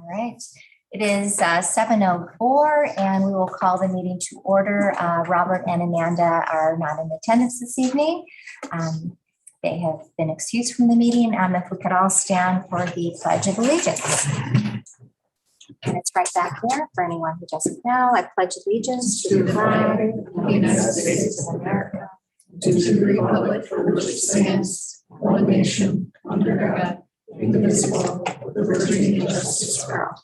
right. It is 7:04 and we will call the meeting to order. Robert and Amanda are not in attendance this evening. They have been excused from the meeting. If we could all stand for the Pledge of Allegiance. And it's right back there for anyone who doesn't know. I pledge allegiance to the flag of the United States of America, to the republic for which it stands, one nation, under God, indivisible, with liberty and justice for all.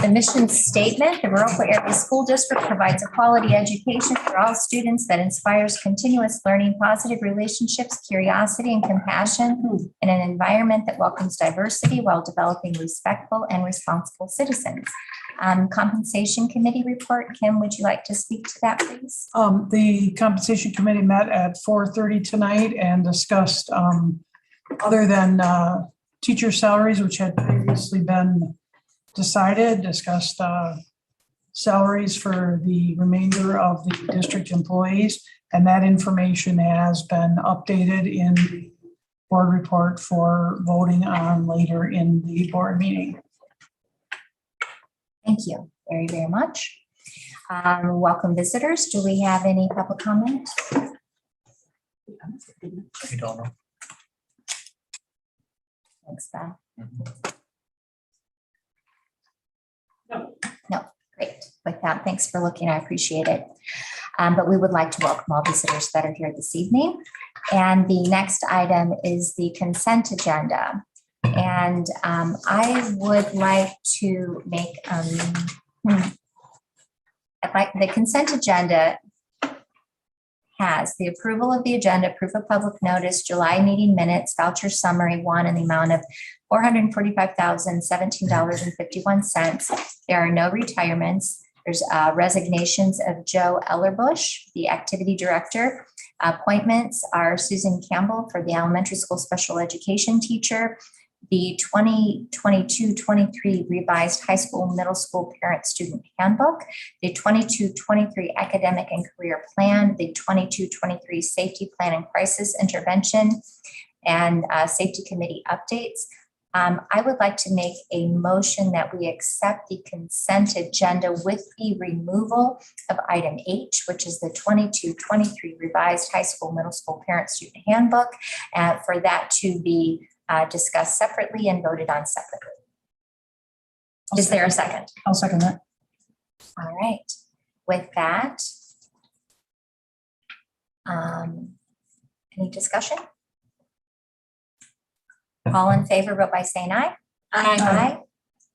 The mission statement: the Viroqua Area School District provides a quality education for all students that inspires continuous learning, positive relationships, curiosity, and compassion in an environment that welcomes diversity while developing respectful and responsible citizens. Compensation Committee report. Kim, would you like to speak to that, please? The Compensation Committee met at 4:30 tonight and discussed, other than teacher salaries, which had previously been decided, discussed salaries for the remainder of the district employees, and that information has been updated in the board report for voting on later in the board meeting. Thank you very, very much. Welcome visitors. Do we have any public comment? I don't know. Thanks, Beth. No, great. With that, thanks for looking. I appreciate it. But we would like to welcome all visitors that are here this evening. And the next item is the consent agenda. And I would like to make the consent agenda has the approval of the agenda, proof of public notice, July meeting minutes, voucher summary one in the amount of $445,017.51. There are no retirements. There's resignations of Joe Ellerbush, the activity director. Appointments are Susan Campbell for the elementary school special education teacher, the 2022-23 revised high school, middle school parent student handbook, the 22-23 academic and career plan, the 22-23 safety plan and crisis intervention, and safety committee updates. I would like to make a motion that we accept the consent agenda with the removal of item H, which is the 22-23 revised high school, middle school parent student handbook, for that to be discussed separately and voted on separately. Is there a second? I'll second that. All right. With that, any discussion? All in favor, vote by saying aye. Aye.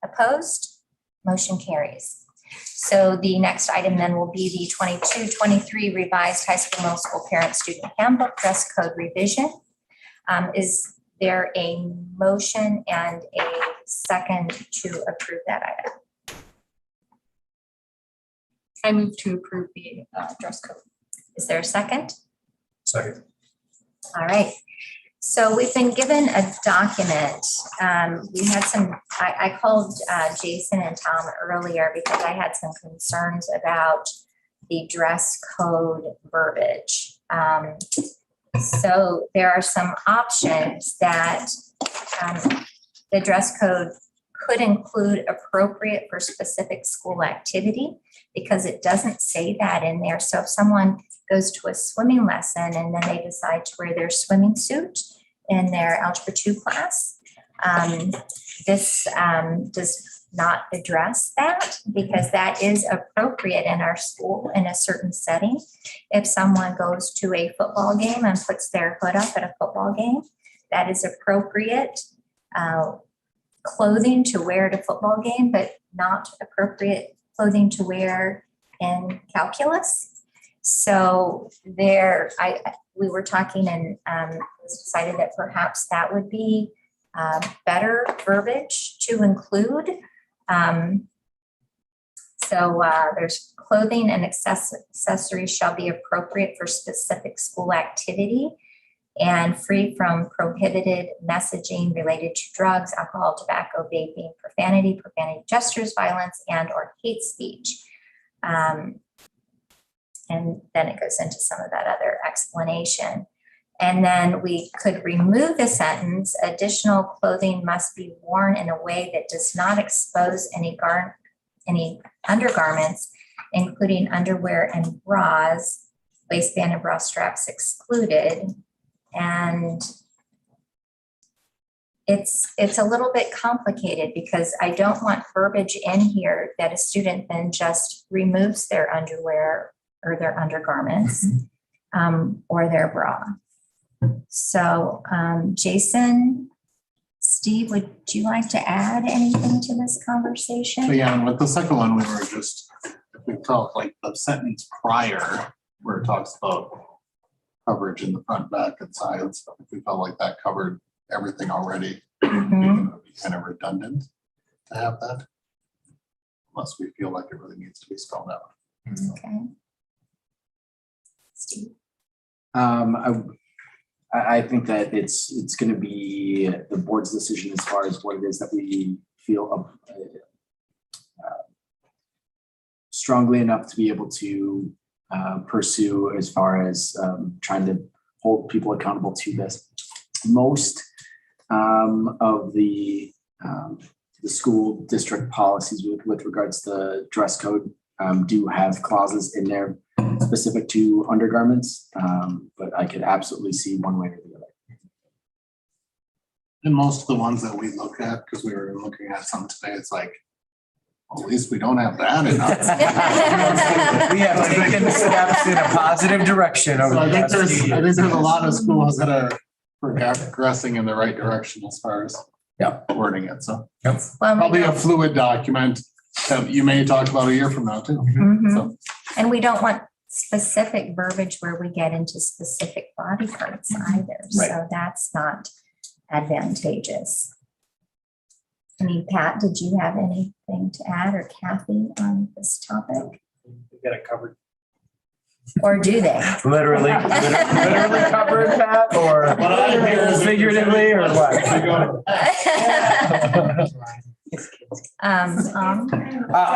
Opposed? Motion carries. So the next item then will be the 22-23 revised high school, middle school parent student handbook dress code revision. Is there a motion and a second to approve that item? I move to approve the dress code. Is there a second? Second. All right. So we've been given a document. We had some, I called Jason and Tom earlier because I had some concerns about the dress code verbiage. So there are some options that the dress code could include appropriate for specific school activity, because it doesn't say that in there. So if someone goes to a swimming lesson and then they decide to wear their swimming suit in their Algebra 2 class, this does not address that, because that is appropriate in our school in a certain setting. If someone goes to a football game and puts their hood up at a football game, that is appropriate clothing to wear at a football game, but not appropriate clothing to wear in calculus. So we were talking and it was decided that perhaps that would be better verbiage to include. There's clothing and accessories shall be appropriate for specific school activity and free from prohibited messaging related to drugs, alcohol, tobacco, vaping, profanity gestures, violence, and or hate speech. And then it goes into some of that other explanation. And then we could remove the sentence, additional clothing must be worn in a way that does not expose any undergarments, including underwear and bras, waistband and bra straps excluded. And it's a little bit complicated because I don't want verbiage in here that a student then just removes their underwear or their undergarments or their bra. So Jason, Steve, would you like to add anything to this conversation? So yeah, and with the second one, we were just, if we felt like the sentence prior where it talks about coverage in the front, back, and sides, if we felt like that covered everything already, it would be kind of redundant to have that, unless we feel like it really needs to be spelled out. Okay. Steve? I think that it's going to be the board's decision as far as what it is that we feel strongly enough to be able to pursue as far as trying to hold people accountable to this. Most of the school district policies with regards to dress code do have clauses in there specific to undergarments, but I could absolutely see one way or the other. And most of the ones that we look at, because we were looking at some today, it's like, well, at least we don't have that in us. We have taken steps in a positive direction over So the I think past few there's a years. lot of schools that are progressing in the right direction as far as wording it. So Well, we probably a don't- fluid document that you may talk about a year from now too. Mhm. So And we don't want specific verbiage where we get into specific body parts either. Right. So that's not advantageous. I mean, Pat, did you have anything to add, or Kathy, on this topic? We got it covered. Or do they? Literally covered, Pat, or figuratively, or what?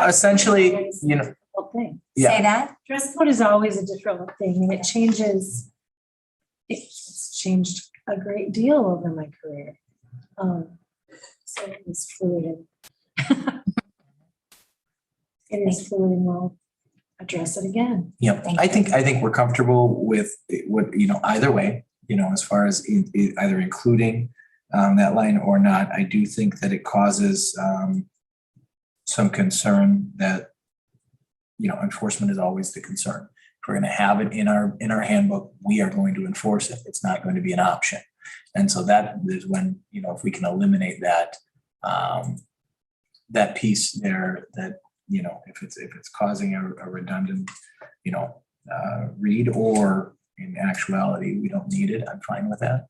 Essentially, you know, Thing. Say that? Dress code is always a different thing, and it changes. It's changed a great deal over my career. So it's fluid. It is fluid, and we'll address it again. yeah, I think we're comfortable with what, either way, as far as either including that line or not. I do think that it causes some concern that, enforcement is always the concern. If we're going to have it in our handbook, we are going to enforce it. It's not going to be an option. And so that is when, if we can eliminate that, that piece there, that, if it's causing a redundant, read, or in actuality, we don't need it, I'm fine with that.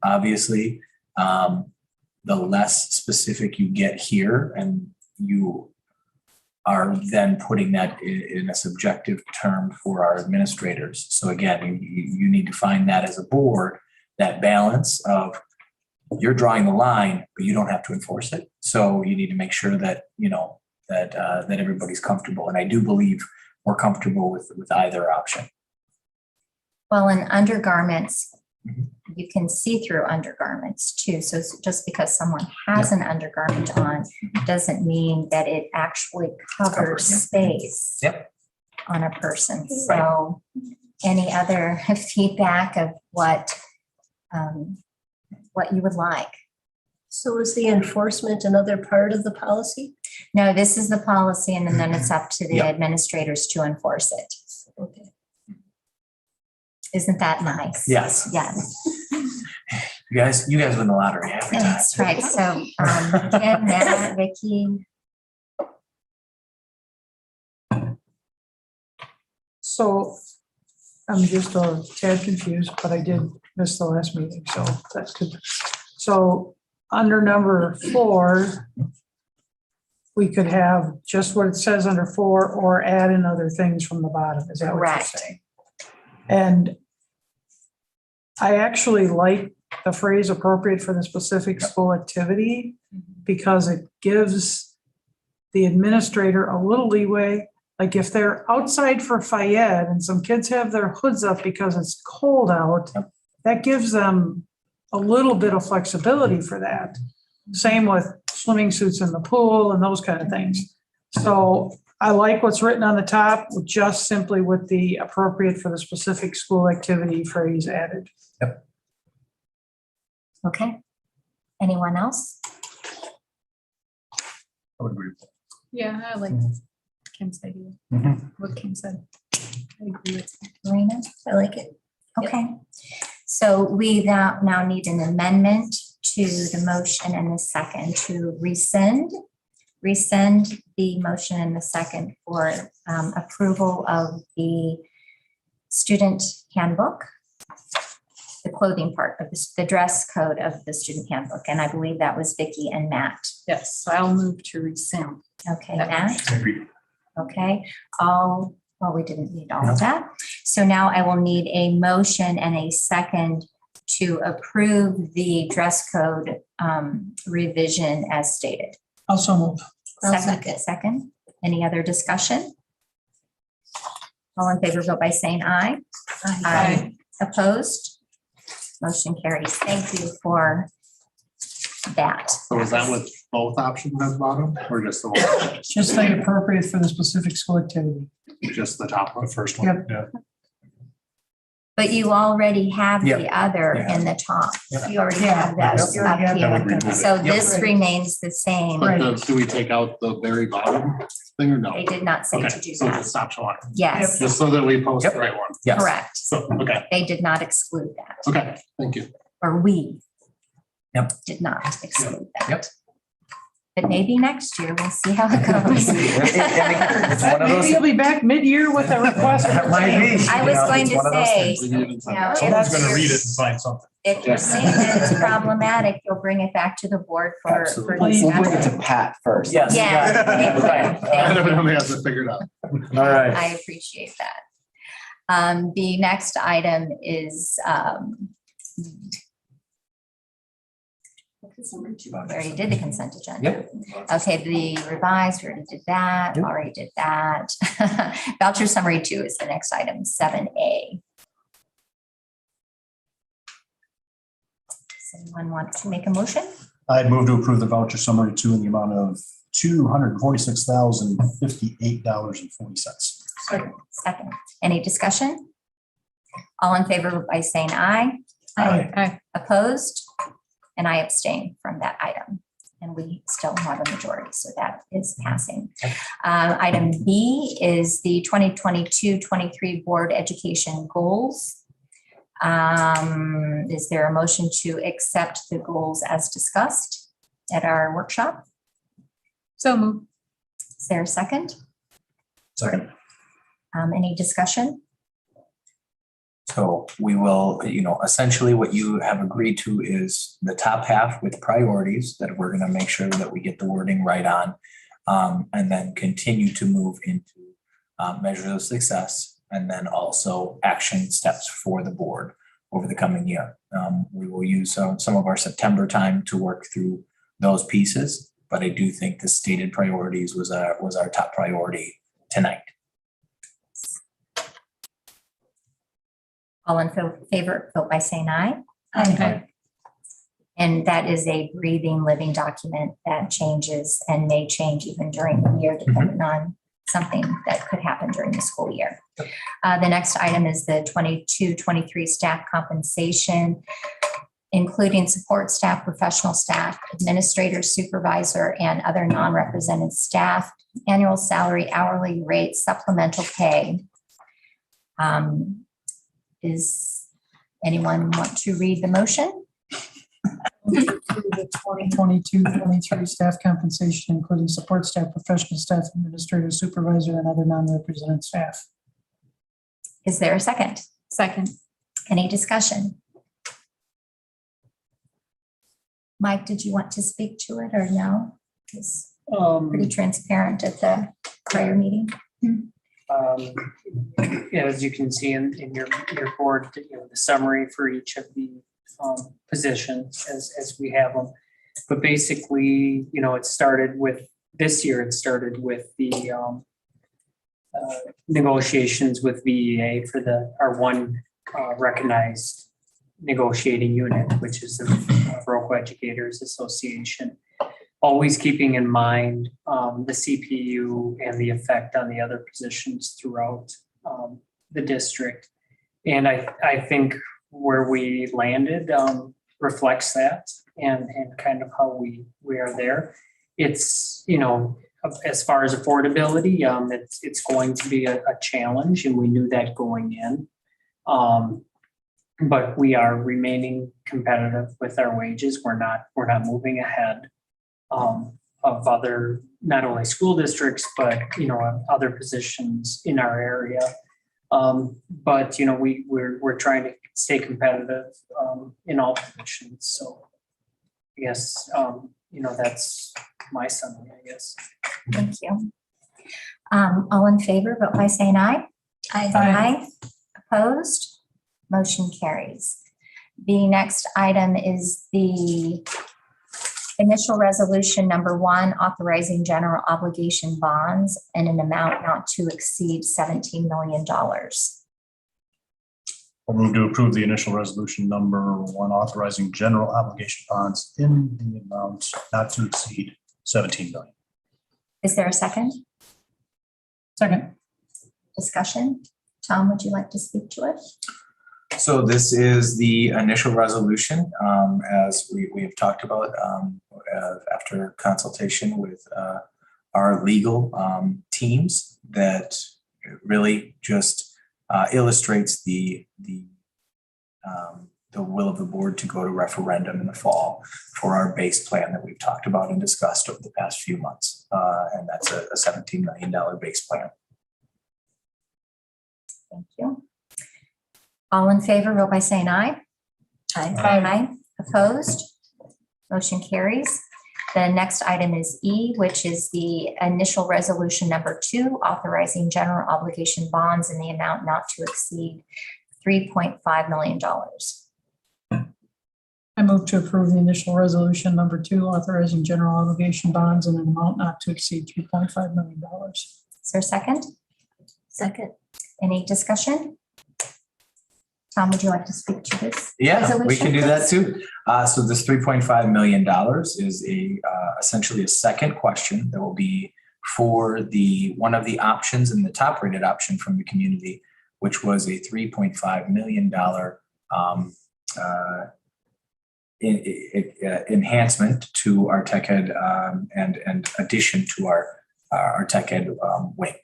Obviously, the less specific you get here, and you are then putting that in a subjective term for our administrators. So again, you need to find that as a board, that balance of, you're drawing the line, but you don't have to enforce it. So you need to make sure that, that everybody's comfortable. And I do believe we're comfortable with either option. Well, in undergarments, you can see through undergarments too. So just because someone has an undergarment on doesn't mean that it actually covers space on a person. So any other feedback of what you would like? So is the enforcement another part of the policy? No, this is the policy, and then it's up to the administrators to enforce it. Okay. Isn't that nice? Yes. Yes. You guys win the lottery every time. That's right. So, Ken, Matt, Vicki. So I'm just a tad confused, but I did miss the last meeting, so that's good. So under number 4, we could have just what it says under 4, or add in other things from the bottom. Is that what you're Correct. saying? And I actually like the phrase appropriate for the specific school activity, because it gives the administrator a little leeway Like if they're outside for Fayette and some kids have their hoods up because it's cold out, that gives them a little bit of flexibility for that. Same with swimming suits in the pool and those kind of things. So I like what's written on the top, just simply with the appropriate for the specific school activity phrase added. Okay. Anyone else? I would agree. Yeah, I like Kim's idea, Mhm. what Kim said. I agree with that. Marina? I like it. Okay. So we now need an amendment to the motion and the second to rescind the motion and the second for approval of the student handbook, the clothing part of the dress code of the student handbook. And I believe that was Vicky and Matt. Yes, I'll move to rescind. Okay, Matt? Agreed. Okay, well, we didn't need all of that. So now I will need a motion and a second to approve the dress code revision as stated. Also move. I'll Second. Any other discussion? All in favor, vote by saying aye. Aye. Opposed? Motion carries. Thank you for that. So is that with both options at the bottom or just the one, Just the appropriate for the specific school activity. just the top one? The first one, Yep. yeah. But you already have the Yep. other Yeah. in the top. Yep. You already Yeah. have that You already have up that. here. Remove it. So Yep. this Right. remains the same. Right. Do we take out the very bottom thing or no? They did not say to Okay, do so that. just stop showing. Yes, Just so that we post Yep. the right one. Yes. correct. So, okay, They did not exclude that, okay, thank you. or we Yep. did not exclude Yep. that. But maybe next year, we'll see how it goes. It's one of those- Maybe you'll be back mid-year with a request. for That might be. change. I was You know, going it's to one of those say, things. We needed something. No, Someone's if gonna you're- read it and find something. If you're seeing that it's problematic, you'll bring it back to the board for Absolutely. We'll bring it to discussion. Pat first. Yes. Yeah. Thank you. Right. Thank you. Everybody has it figured out. All right. I appreciate that. The next item is, we already did the consent agenda. Yep. Okay, the revised, we already did that, Yep. already did that. Voucher summary 2 is the next item, 7A. Does anyone want to make a motion? I'd move to approve the voucher summary 2 in the amount of $246,058.40. Second. Any discussion? All in favor by saying aye. Aye. Opposed? And I abstain from that item. And we still have a majority, so that is passing. Item B is the 2022-23 board education goals. Is there a motion to accept the goals as discussed at our workshop? So move. Is there a second? Second. Any discussion? So we will, essentially what you have agreed to is the top half with priorities that we're going to make sure that we get the wording right on. And then continue to move into measures of success and then also action steps for the board over the coming year. We will use some of our September time to work through those pieces, but I do think the stated priorities was our top priority tonight. All in favor, vote by saying aye. Aye. And that is a breathing, living document that changes and may change even during the year, depending on something that could happen during the school year. The next item is the 22-23 staff compensation, including support staff, professional staff, administrator, supervisor, and other non-represented staff, annual salary, hourly rate, supplemental pay. Does anyone want to read the motion? The 2022-23 staff compensation, including support staff, professional staff, administrator, supervisor, and other non-represented staff. Is there a second? Second. Any discussion? Mike, did you want to speak to it or no? It's pretty transparent at the prior meeting. Yeah, as you can see in your board, the summary for each of the positions as we have them. But basically, it started with this year, it started with the negotiations with VEA for our one recognized negotiating unit, which is the Viroqua Educators Association. Always keeping in mind the CPU and the effect on the other positions throughout the district. And I think where we landed reflects that and kind of how we are there. It's, as far as affordability, it's going to be a challenge, and we knew that going in. But we are remaining competitive with our wages. We're not moving ahead of other, not only school districts, but other positions in our area. But we're trying to stay competitive in all positions. So I guess that's my summary, I guess. Thank you. All in favor, vote by saying aye. Aye. Opposed? Motion carries. The next item is the initial resolution number 1, authorizing general obligation bonds in an amount not to exceed $17 million. I'll move to approve the initial resolution number 1, authorizing general obligation bonds in the amount not to exceed 17 million. Is there a second? Second. Discussion? Tom, would you like to speak to it? So this is the initial resolution, as we have talked about after consultation with our legal teams, that really just illustrates the will of the board to go to referendum in the fall for our base plan that we've talked about and discussed over the past few months. And that's a $17 million base plan. Thank you. All in favor, vote by saying aye. Aye. Opposed? Motion carries. The next item is E, which is the initial resolution number 2, authorizing general obligation bonds in the amount not to exceed $3.5 million. I move to approve the initial resolution number 2, authorizing general obligation bonds in an amount not to exceed $3.5 million. Is there a second? Second. Any discussion? Tom, would you like to speak to this? Yeah, we can do that resolution, too. So this $3.5 million is essentially a second question that will be for one of the options and the top rated option from the community, which was a $3.5 million enhancement to our tech ed and addition to our tech ed wing.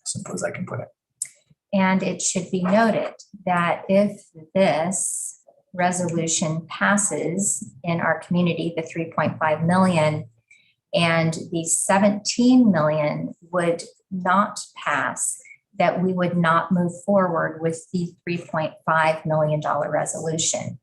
Simple as I can put it. And it should be noted that if this resolution passes in our community, the 3.5 million, and the 17 million would not pass, that we would not move forward with the $3.5 million resolution.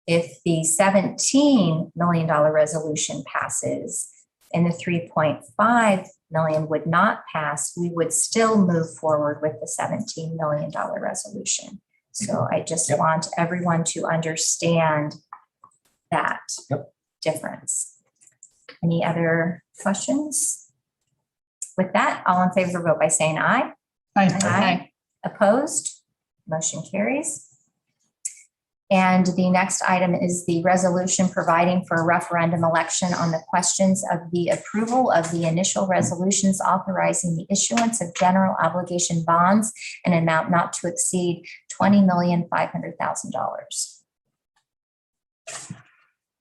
If the $17 million resolution passes and the 3.5 million would not pass, we would still move forward with the $17 million resolution. So I just want everyone to understand that difference. Any other questions? With that, all in favor, vote by saying aye. Aye. Opposed? Motion carries. And the next item is the resolution providing for a referendum election on the questions of the approval of the initial resolutions authorizing the issuance of general obligation bonds in an amount not to exceed $20,500,000.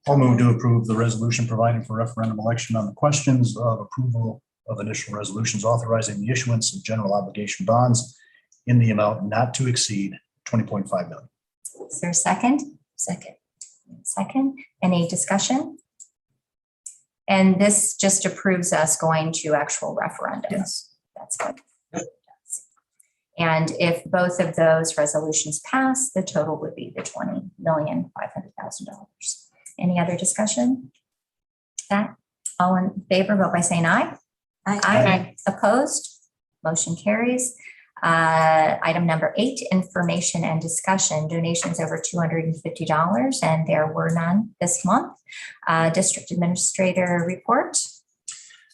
I'll move to approve the resolution providing for referendum election on the questions of approval of initial resolutions authorizing the issuance of general obligation bonds in the amount not to exceed 20.5 million. Is there a second? Second. Any discussion? And this just approves us going to actual referendum. Yes. That's good. And if both of those resolutions pass, the total would be the $20,500,000. Any other discussion? That all in favor, vote by saying aye. Aye. Opposed? Motion carries. Item number 8, information and discussion. Donations over $250, and there were none this month. District Administrator report.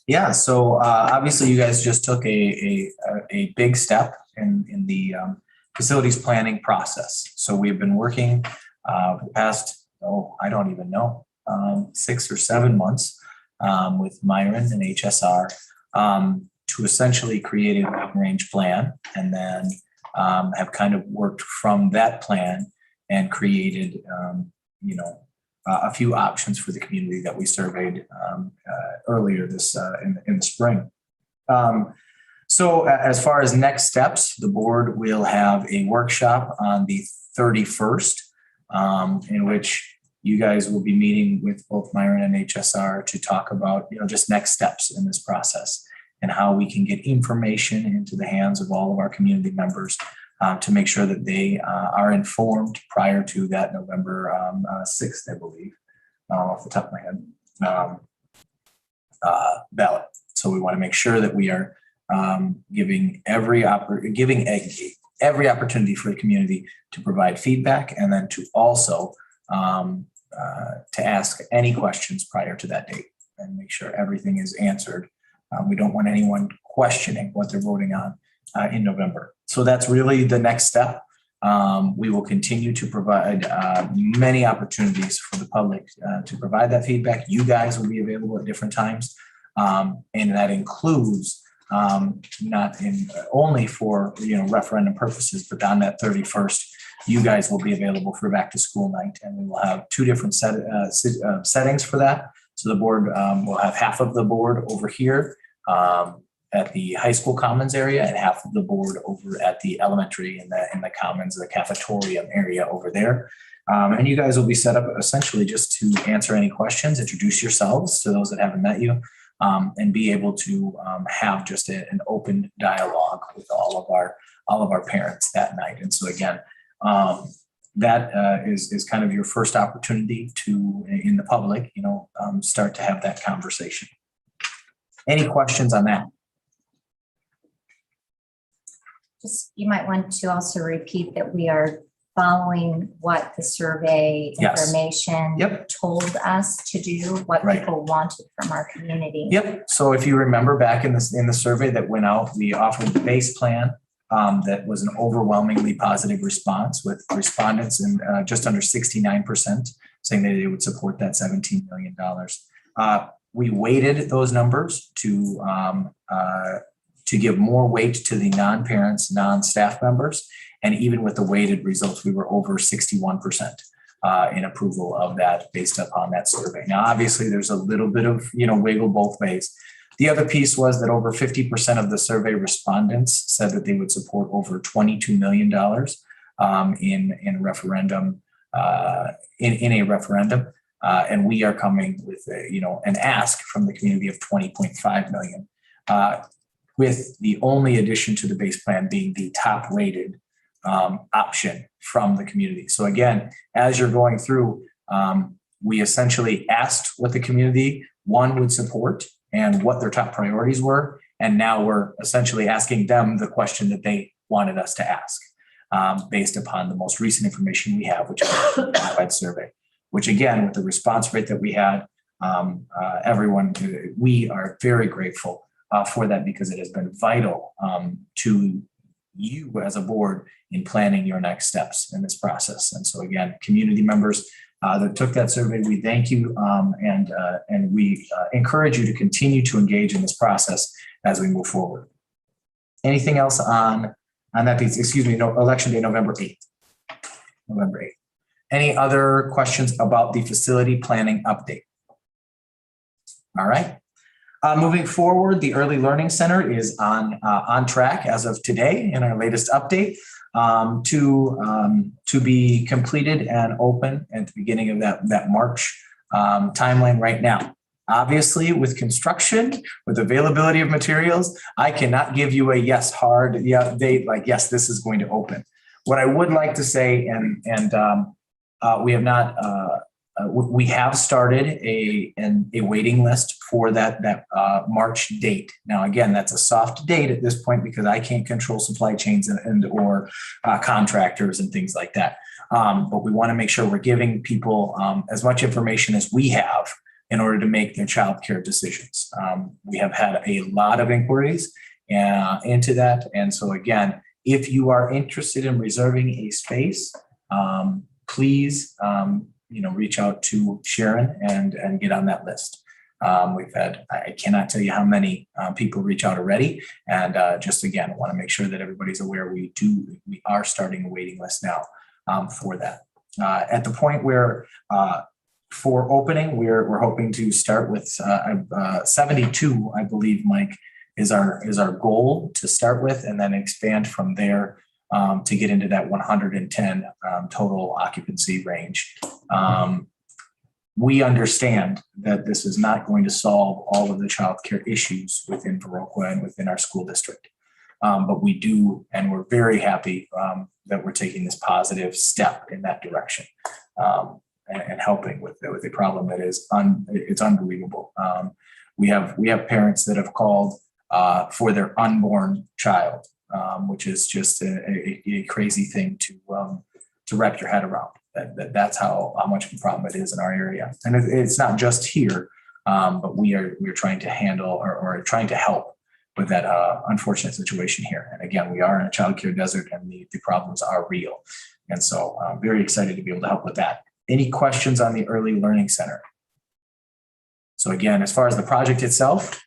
Yeah, so obviously you guys just took a big step in the facilities planning process. So we've been working for the past, I don't even know, 6 or 7 months with Myron and HSR to essentially create a long-range plan, and then have kind of worked from that plan and created, a few options for the community that we surveyed earlier this in the spring. So as far as next steps, the board will have a workshop on the 31st, in which you guys will be meeting with both Myron and HSR to talk about, just next steps in this process and how we can get information into the hands of all of our community members to make sure that they are informed prior to that November 6th, I believe, off the top of my head, ballot. So we want to make sure that we are giving every opportunity for the community to provide feedback, and then to also to ask any questions prior to that date and make sure everything is answered. We don't want anyone questioning what they're voting on in November. So that's really the next step. We will continue to provide many opportunities for the public to provide that feedback. You guys will be available at different times. And that includes not only for referendum purposes, but on that 31st, you guys will be available for back to school night, and we will have 2 different settings for that. So the board will have half of the board over here at the high school commons area, and half of the board over at the elementary in the commons, the cafeteria area over there. And you guys will be set up essentially just to answer any questions, introduce yourselves to those that haven't met you, and be able to have just an open dialogue with all of our parents that night. And so again, that is kind of your first opportunity to, in the public, start to have that conversation. Any questions on that? Just, you might want to also repeat that we are following what the survey Yes. information Yep. told us to do, what Right. people wanted from our community. Yep. So if you remember back in the survey that went out, we offered the base plan that was an overwhelmingly positive response, with respondents in just under 69% saying that they would support that $17 million. We weighted those numbers to give more weight to the non-parents, non-staff members. And even with the weighted results, we were over 61% in approval of that based upon that survey. Now, obviously, there's a little bit of wiggle both ways. The other piece was that over 50% of the survey respondents said that they would support over $22 million in referendum in a referendum, and we are coming with an ask from the community of $20.5 million, with the only addition to the base plan being the top rated option from the community. So again, as you're going through, we essentially asked what the community would support and what their top priorities were. And now we're essentially asking them the question that they wanted us to ask based upon the most recent information we have, which is the qualified survey, which again, with the response rate that we had, we are very grateful for that, because it has been vital to you as a board in planning your next steps in this process. And so again, community members that took that survey, we thank you, and we encourage you to continue to engage in this process as we move forward. Anything else on that piece? Excuse me, election day, November 8th. November 8th. Any other questions about the facility planning update? All right. Moving forward, the Early Learning Center is on track as of today in our latest update to be completed and open at the beginning of that March timeline right now. Obviously, with construction, with availability of materials, I cannot give you a date like, yes, this is going to open. What I would like to say, and we have not. We have started a waiting list for that March date. Now, again, that's a soft date at this point because I can't control supply chains or contractors and things like that. But we want to make sure we're giving people as much information as we have in order to make their childcare decisions. We have had a lot of inquiries into that. And so again, if you are interested in reserving a space, please, reach out to Sharon and get on that list. We've had, I cannot tell you how many people reach out already. And just again, I want to make sure that everybody's aware we are starting a waiting list now for that. At the point where for opening, we're hoping to start with 72, I believe, Mike, is our goal to start with, and then expand from there to get into that 110 total occupancy range. We understand that this is not going to solve all of the childcare issues within Viroqua and within our school district. But we do, and we're very happy that we're taking this positive step in that direction and helping with a problem that is it's unbelievable. We have parents that have called for their unborn child, which is just a crazy thing to wrap your head around. That's how much of a problem it is in our area. And it's not just here, but we're trying to handle or trying to help with that unfortunate situation here. And again, we are in a childcare desert and the problems are real. And so I'm very excited to be able to help with that. Any questions on the Early Learning Center? So again, as far as the project itself,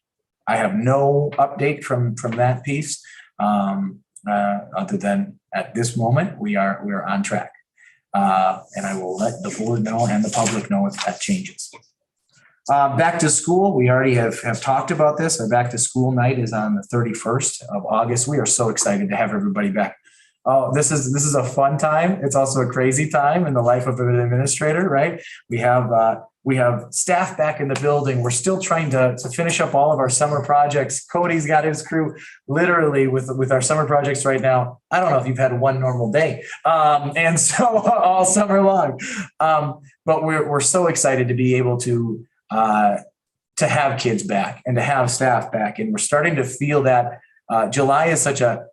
I have no update from that piece, other than at this moment, we are on track. And I will let the board know and the public know if that changes. Back to school, we already have talked about this. Our back to school night is on the 31st of August. We are so excited to have everybody back. Oh, this is a fun time. It's also a crazy time in the life of an administrator, right? We have staff back in the building. We're still trying to finish up all of our summer projects. Cody's got his crew literally with our summer projects right now. I don't know if you've had one normal day. And so all summer long. But we're so excited to be able to have kids back and to have staff back. And we're starting to feel that July is such a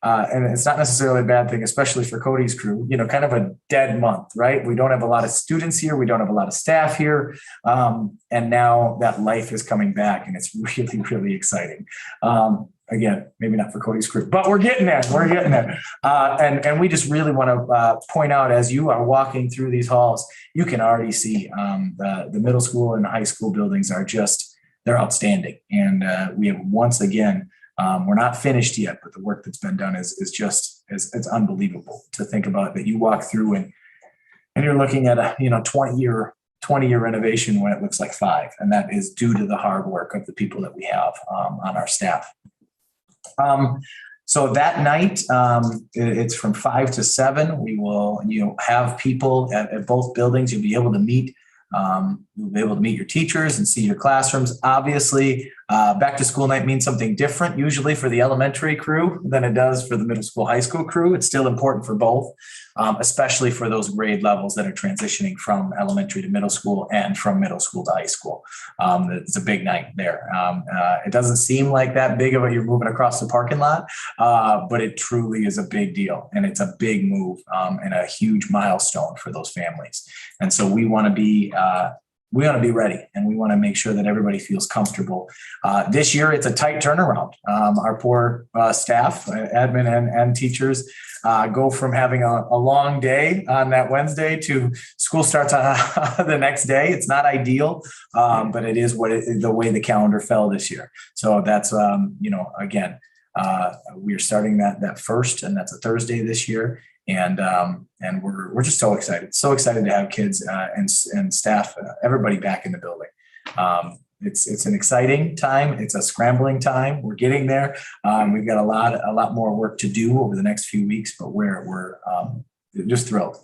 and it's not necessarily a bad thing, especially for Cody's crew, kind of a dead month, right? We don't have a lot of students here. We don't have a lot of staff here. And now that life is coming back and it's really, really exciting. Again, maybe not for Cody's crew, but we're getting there. And we just really want to point out, as you are walking through these halls, you can already see the middle school and high school buildings are they're outstanding. And we have once again, we're not finished yet, but the work that's been done is just, it's unbelievable to think about that you walk through and you're looking at a 20-year renovation when it looks like 5. And that is due to the hard work of the people that we have on our staff. So that night, it's from 5 to 7. We will have people at both buildings. You'll be able to meet. You'll be able to meet your teachers and see your classrooms. Obviously, back to school night means something different usually for the elementary crew than it does for the middle school, high school crew. It's still important for both, especially for those grade levels that are transitioning from elementary to middle school and from middle school to high school. It's a big night there. It doesn't seem like that big of you're moving across the parking lot, but it truly is a big deal. And it's a big move and a huge milestone for those families. And so we want to be ready, and we want to make sure that everybody feels comfortable. This year, it's a tight turnaround. Our poor staff, admin and teachers go from having a long day on that Wednesday to school starts on the next day. It's not ideal, but it is the way the calendar fell this year. So that's, again, we're starting that first, and that's a Thursday this year. And we're just so excited to have kids and staff, everybody back in the building. It's an exciting time. It's a scrambling time. We're getting there. We've got a lot more work to do over the next few weeks, but we're just thrilled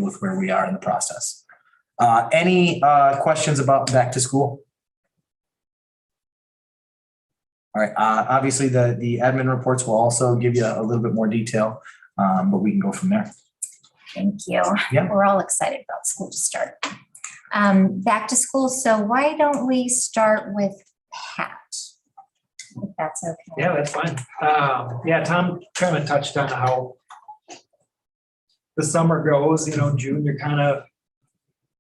with where we are in the process. Any questions about back to school? All right. Obviously, the admin reports will also give you a little bit more detail. But we can go from there. Thank you. Yeah. We're all excited about school to start. Back to school. So why don't we start with Pat? If that's okay. Yeah, that's fine. Tom kind of touched on how the summer goes. June, you're kind of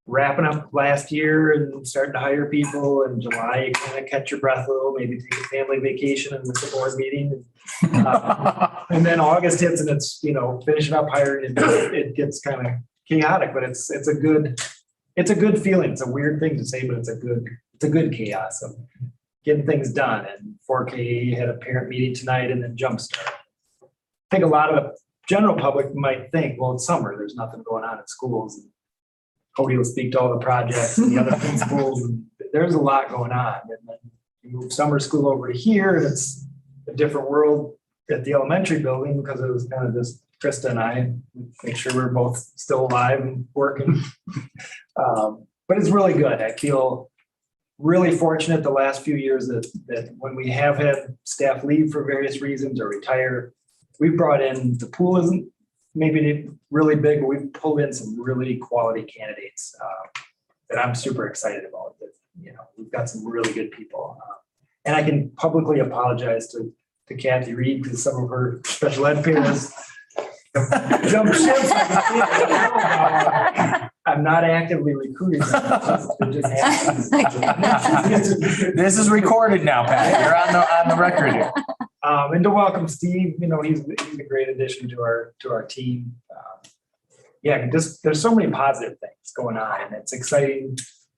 wrapping up last year and starting to hire people. In July, you kind of catch your breath a little, maybe take a family vacation and miss a board meeting. And then August hits and it's, finishing up hiring and it gets kind of chaotic, but it's a good feeling. It's a weird thing to say, but it's a good chaos of getting things done. And 4K had a parent meeting tonight and then Jumpstart. I think a lot of the general public might think, well, it's summer, there's nothing going on in schools. And Cody will speak to all the projects and the other principals, and there's a lot going on. And then you move summer school over to here, and it's a different world at the elementary building because it was kind of just Krista and I make sure we're both still alive and working. But it's really good. I feel really fortunate the last few years that when we have had staff leave for various reasons or retire, we've brought in, the pool isn't maybe really big, but we've pulled in some really quality candidates that I'm super excited about. That, we've got some really good people. And I can publicly apologize to Kathy Reed because some of her special ed peers jump ships. I'm not actively recruiting them. It just happens. This is recorded now, Pat. You're on the record here. And to welcome Steve, he's a great addition to our team. There's so many positive things going on, and it's exciting.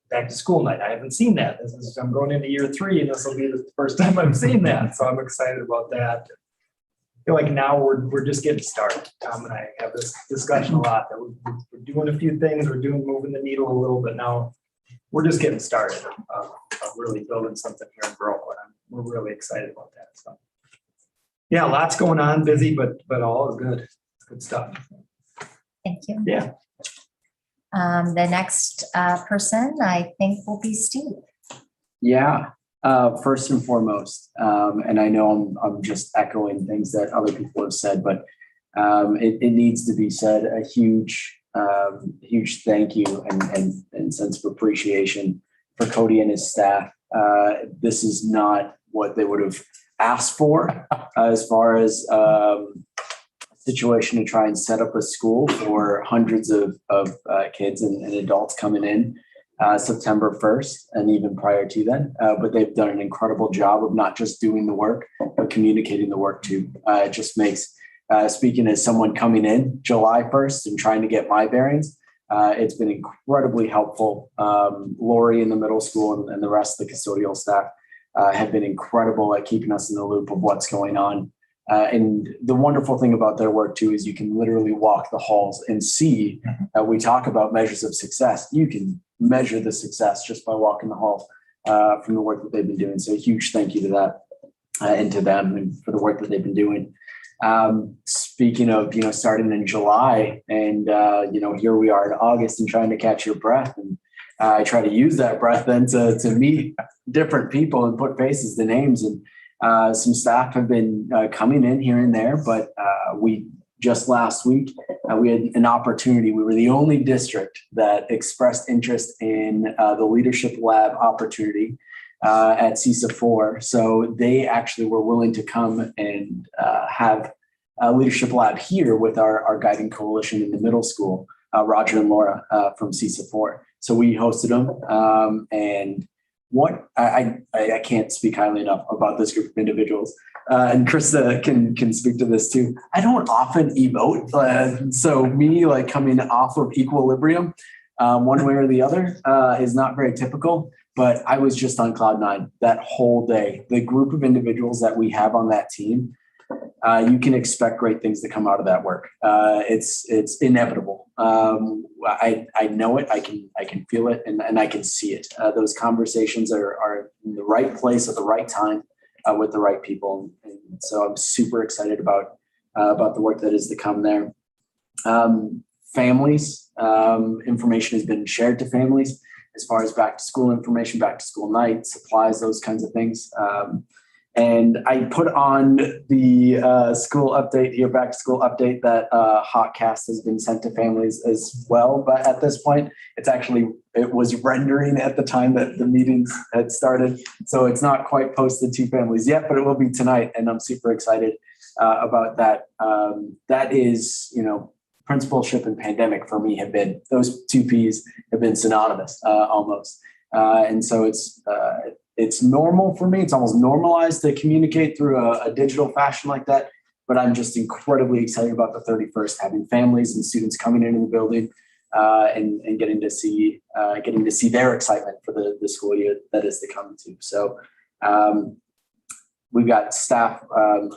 Back to school night. I haven't seen that. I'm going into year 3, and this will be the first time I've seen that. So I'm excited about that. I feel like now we're just getting started. Tom and I have this discussion a lot that we're doing a few things. We're moving the needle a little bit now. We're just getting started of really building something here in Viroqua. We're really excited about that. So yeah, lots going on, busy, but all is good. It's good stuff. Thank you. Yeah. The next person I think will be Steve. Yeah, first and foremost, and I know I'm just echoing things that other people have said, but it needs to be said, a huge thank you and sense of appreciation for Cody and his staff. This is not what they would have asked for as far as situation to try and set up a school for hundreds of kids and adults coming in September 1st and even prior to then. But they've done an incredible job of not just doing the work, but communicating the work too. It just makes, speaking as someone coming in July 1st and trying to get my bearings, it's been incredibly helpful. Lori in the middle school and the rest of the custodial staff have been incredible at keeping us in the loop of what's going on. And the wonderful thing about their work too is you can literally walk the halls and see. We talk about measures of success. You can measure the success just by walking the halls from the work that they've been doing. So a huge thank you to that and to them and for the work that they've been doing. Speaking of starting in July and here we are in August and trying to catch your breath, and I try to use that breath then to meet different people and put faces to names. And some staff have been coming in here and there, but we just last week, we had an opportunity. We were the only district that expressed interest in the Leadership Lab opportunity at CISA 4. So they actually were willing to come and have a Leadership Lab here with our guiding coalition in the middle school, Roger and Laura from CISA 4. So we hosted them and what I can't speak highly enough about this group of individuals, and Krista can speak to this too. I don't often emote, so me coming off of equilibrium, one way or the other, is not very typical. But I was just on cloud 9 that whole day. The group of individuals that we have on that team, you can expect great things to come out of that work. It's inevitable. I know it. I can feel it, and I can see it. Those conversations are in the right place at the right time with the right people, and so I'm super excited about the work that is to come there. Families, information has been shared to families as far as back to school information, back to school night, supplies, those kinds of things. And I put on the school update here, back to school update, that Hotcast has been sent to families as well. But at this point, it was rendering at the time that the meetings had started. So it's not quite posted to families yet, but it will be tonight. And I'm super excited about that. That is, principalship and pandemic for me have been, those two P's have been synonymous almost. And so it's normal for me. It's almost normalized to communicate through a digital fashion like that. But I'm just incredibly excited about the 31st, having families and students coming into the building and getting to see their excitement for the school year that is to come too. So we've got staff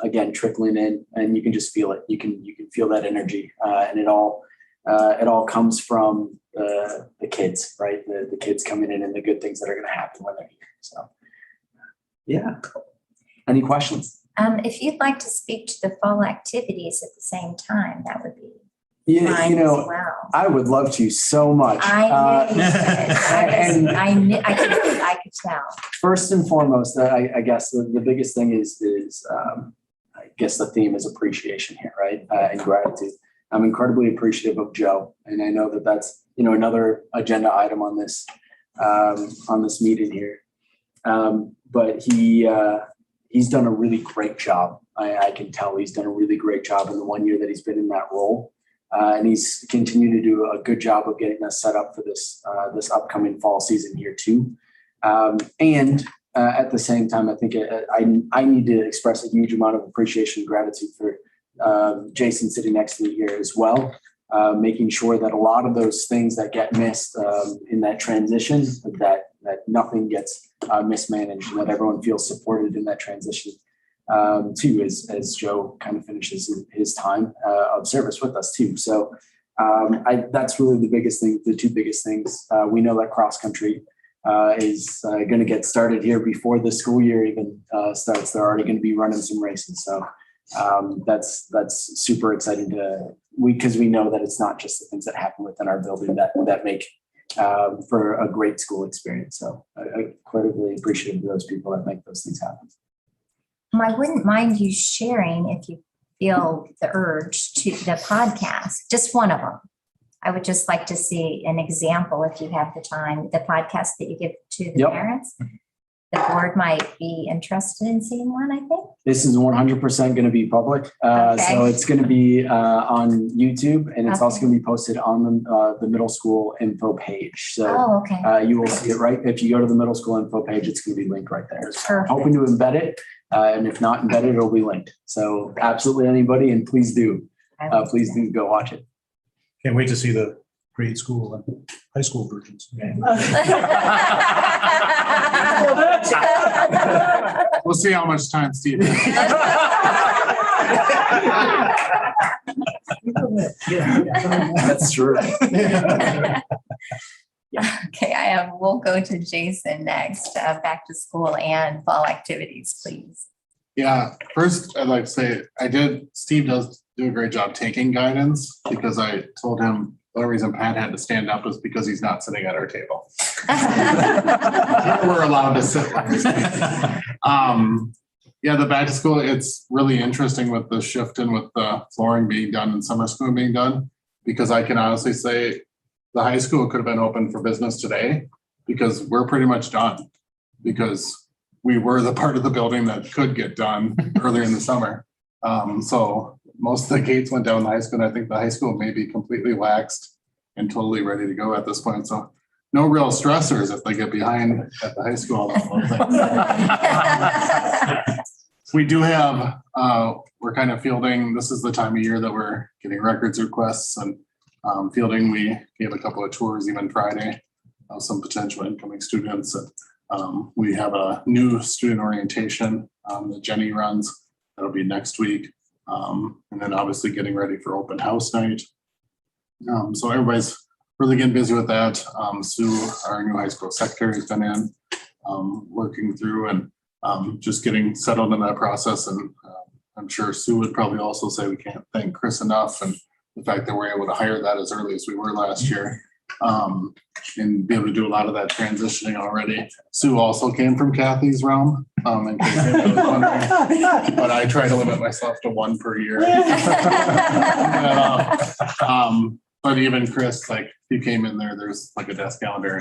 again trickling in, and you can just feel it. You can feel that energy, and it all comes from the kids, right? The kids coming in and the good things that are going to happen when they're here. So, yeah. Any questions? If you'd like to speak to the fall activities at the same time, that would be Yeah, fine as well. I would love to so much. I knew you would. I could tell. First and foremost, I guess the biggest thing is I guess the theme is appreciation here, right? And gratitude. I'm incredibly appreciative of Joe, and I know that that's another agenda item on this meeting here. But he's done a really great job. I can tell he's done a really great job in the 1 year that he's been in that role. And he's continued to do a good job of getting us set up for this upcoming fall season here too. And at the same time, I think I need to express a huge amount of appreciation and gratitude for Jason sitting next to me here as well, making sure that a lot of those things that get missed in that transition, that nothing gets mismanaged, and that everyone feels supported in that transition. Too, as Joe kind of finishes his time of service with us too. So that's really the biggest thing, the two biggest things. We know that cross country is going to get started here before the school year even starts. They're already going to be running some races. So that's super exciting because we know that it's not just the things that happen within our building that make for a great school experience. So I'm incredibly appreciative of those people that make those things happen. I wouldn't mind you sharing, if you feel the urge, to the podcast, just one of them. I would just like to see an example, if you have the time, the podcast that you give to the parents. The board might be interested in seeing one, I think. This is 100% going to be public. So it's going to be on YouTube, and it's also going to be posted on the middle school info page. So you will see it right. If you go to the middle school info page, it's going to be linked right there. So I'm hoping to embed it. And if not embedded, it'll be linked. So absolutely anybody, and please do go watch it. Can't wait to see the grade school and high school versions. We'll see how much time Steve has. That's true. Okay, we'll go to Jason next. Back to school and fall activities, please. Yeah, first I'd like to say Steve does do a great job taking guidance, because I told him the only reason Pat had to stand up is because he's not sitting at our table. We're allowed to sit. The back to school, it's really interesting with the shift and with the flooring being done and summer school being done, because I can honestly say the high school could have been open for business today, because we're pretty much done, because we were the part of the building that could get done earlier in the summer. So most of the gates went down the high school, and I think the high school may be completely waxed and totally ready to go at this point. So no real stressors if they get behind at the high school. We do have, we're kind of fielding, this is the time of year that we're getting records requests and fielding. We gave a couple of tours even Friday of some potential incoming students. And we have a new student orientation that Jenny runs. That'll be next week. And then obviously getting ready for open house night. So everybody's really getting busy with that. Sue, our new high school secretary, has been in working through and just getting settled in that process. And I'm sure Sue would probably also say we can't thank Chris enough, and the fact that we're able to hire that as early as we were last year and be able to do a lot of that transitioning already. Sue also came from Kathy's realm, in case anybody was wondering, but I try to limit myself to one per year. But even Chris, like, you came in there's like a desk calendar.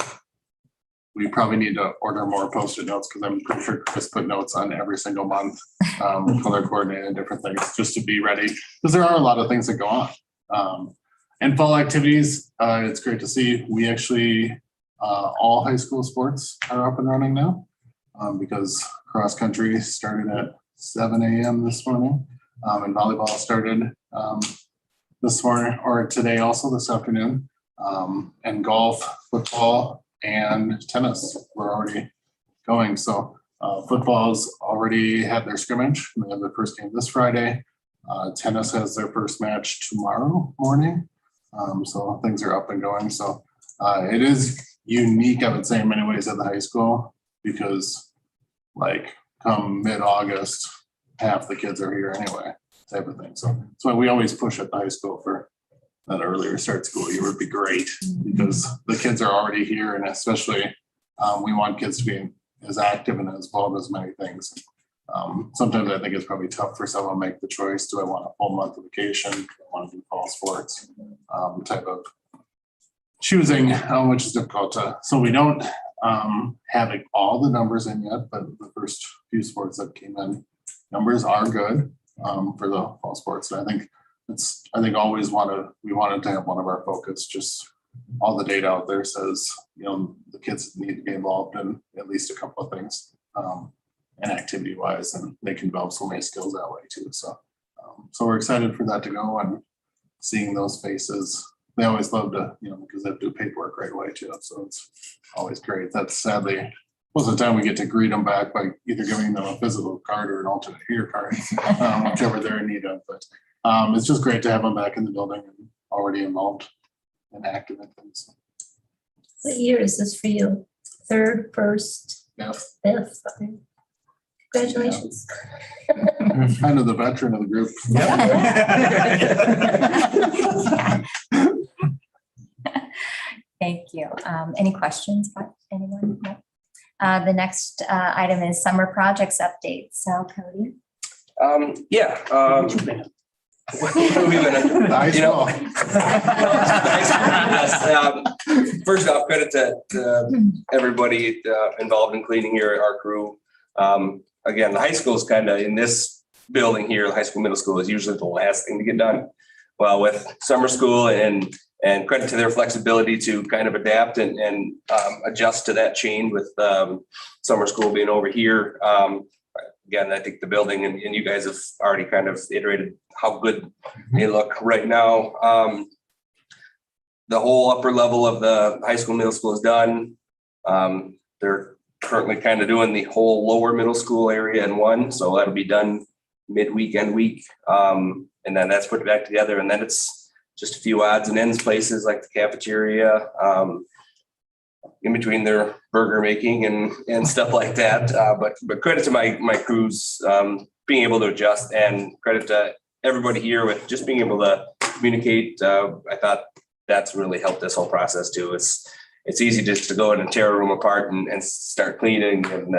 We probably need to order more Post-it notes, because I'm pretty sure Chris put notes on every single month, color coordinated and different things, just to be ready, because there are a lot of things that go on. And fall activities, it's great to see. We actually, all high school sports are up and running now because cross country started at 7 a.m. this morning and volleyball started this morning or today also this afternoon. And golf, football, and tennis were already going. So football's already had their scrimmage. They have their first game this Friday. Tennis has their first match tomorrow morning. So things are up and going. So it is unique, I would say, in many ways at the high school because like come mid-August, half the kids are here anyway, type of thing. So that's why we always push at the high school for that earlier start school year would be great because the kids are already here. And especially we want kids to be as active and as involved as many things. Sometimes I think it's probably tough for someone to make the choice. Do I want a full month of vacation? Do I want to do fall sports? Type of choosing, which is difficult to. So we don't have all the numbers in yet, but the first few sports that came in, numbers are good for the fall sports. And I think always we wanted to have one of our focus, just all the data out there says, the kids need to be involved in at least a couple of things and activity wise, and they can develop so many skills that way too. So we're excited for that to go and seeing those faces. They always love to, because they have to do paperwork right away too. So it's always great. That's sadly most of the time we get to greet them back by either giving them a physical card or an alternate here card, whichever they're in need of. But it's just great to have them back in the building and already involved and active in things. What year is this for you? Third, first, Yes, fifth? Okay. Congratulations. kind of the veteran of the group. Thank you. Any questions by anyone? No? The next item is summer projects update. So Cody. What have we been up to? First off, credit to everybody involved in cleaning here, our crew. Again, the high school is kind of in this building here, the high school, middle school is usually the last thing to get done. Well, with summer school and credit to their flexibility to kind of adapt and adjust to that change with summer school being over here. Again, I think the building and you guys have already kind of iterated how good they look right now. The whole upper level of the high school, middle school is done. They're currently kind of doing the whole lower middle school area in one. So that'll be done midweek and week. And then that's put back together. And then it's just a few odds and ends places like the cafeteria, in between their burger making and stuff like that. But credit to my crews being able to adjust, and credit to everybody here with just being able to communicate. I thought that's really helped this whole process too. It's easy just to go in and tear a room apart and start cleaning, and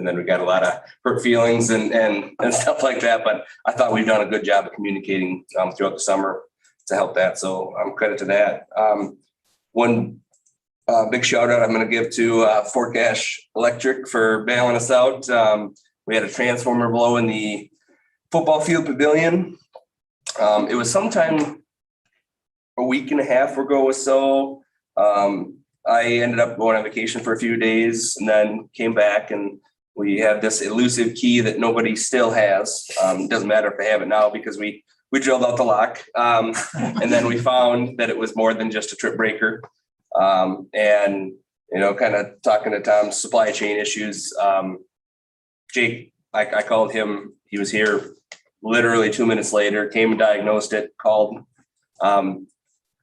then we got a lot of hurt feelings and stuff like that. But I thought we've done a good job of communicating throughout the summer to help that. So credit to that. One big shout out I'm going to give to Fort Cache Electric for bailing us out. We had a transformer blow in the football field pavilion. It was sometime a week and a half ago or so. I ended up going on vacation for a few days and then came back, and we have this elusive key that nobody still has. It doesn't matter if they have it now because we drilled out the lock. And then we found that it was more than just a trip breaker. And, kind of talking to Tom's supply chain issues, Jake, I called him. He was here literally 2 minutes later, came and diagnosed it, called.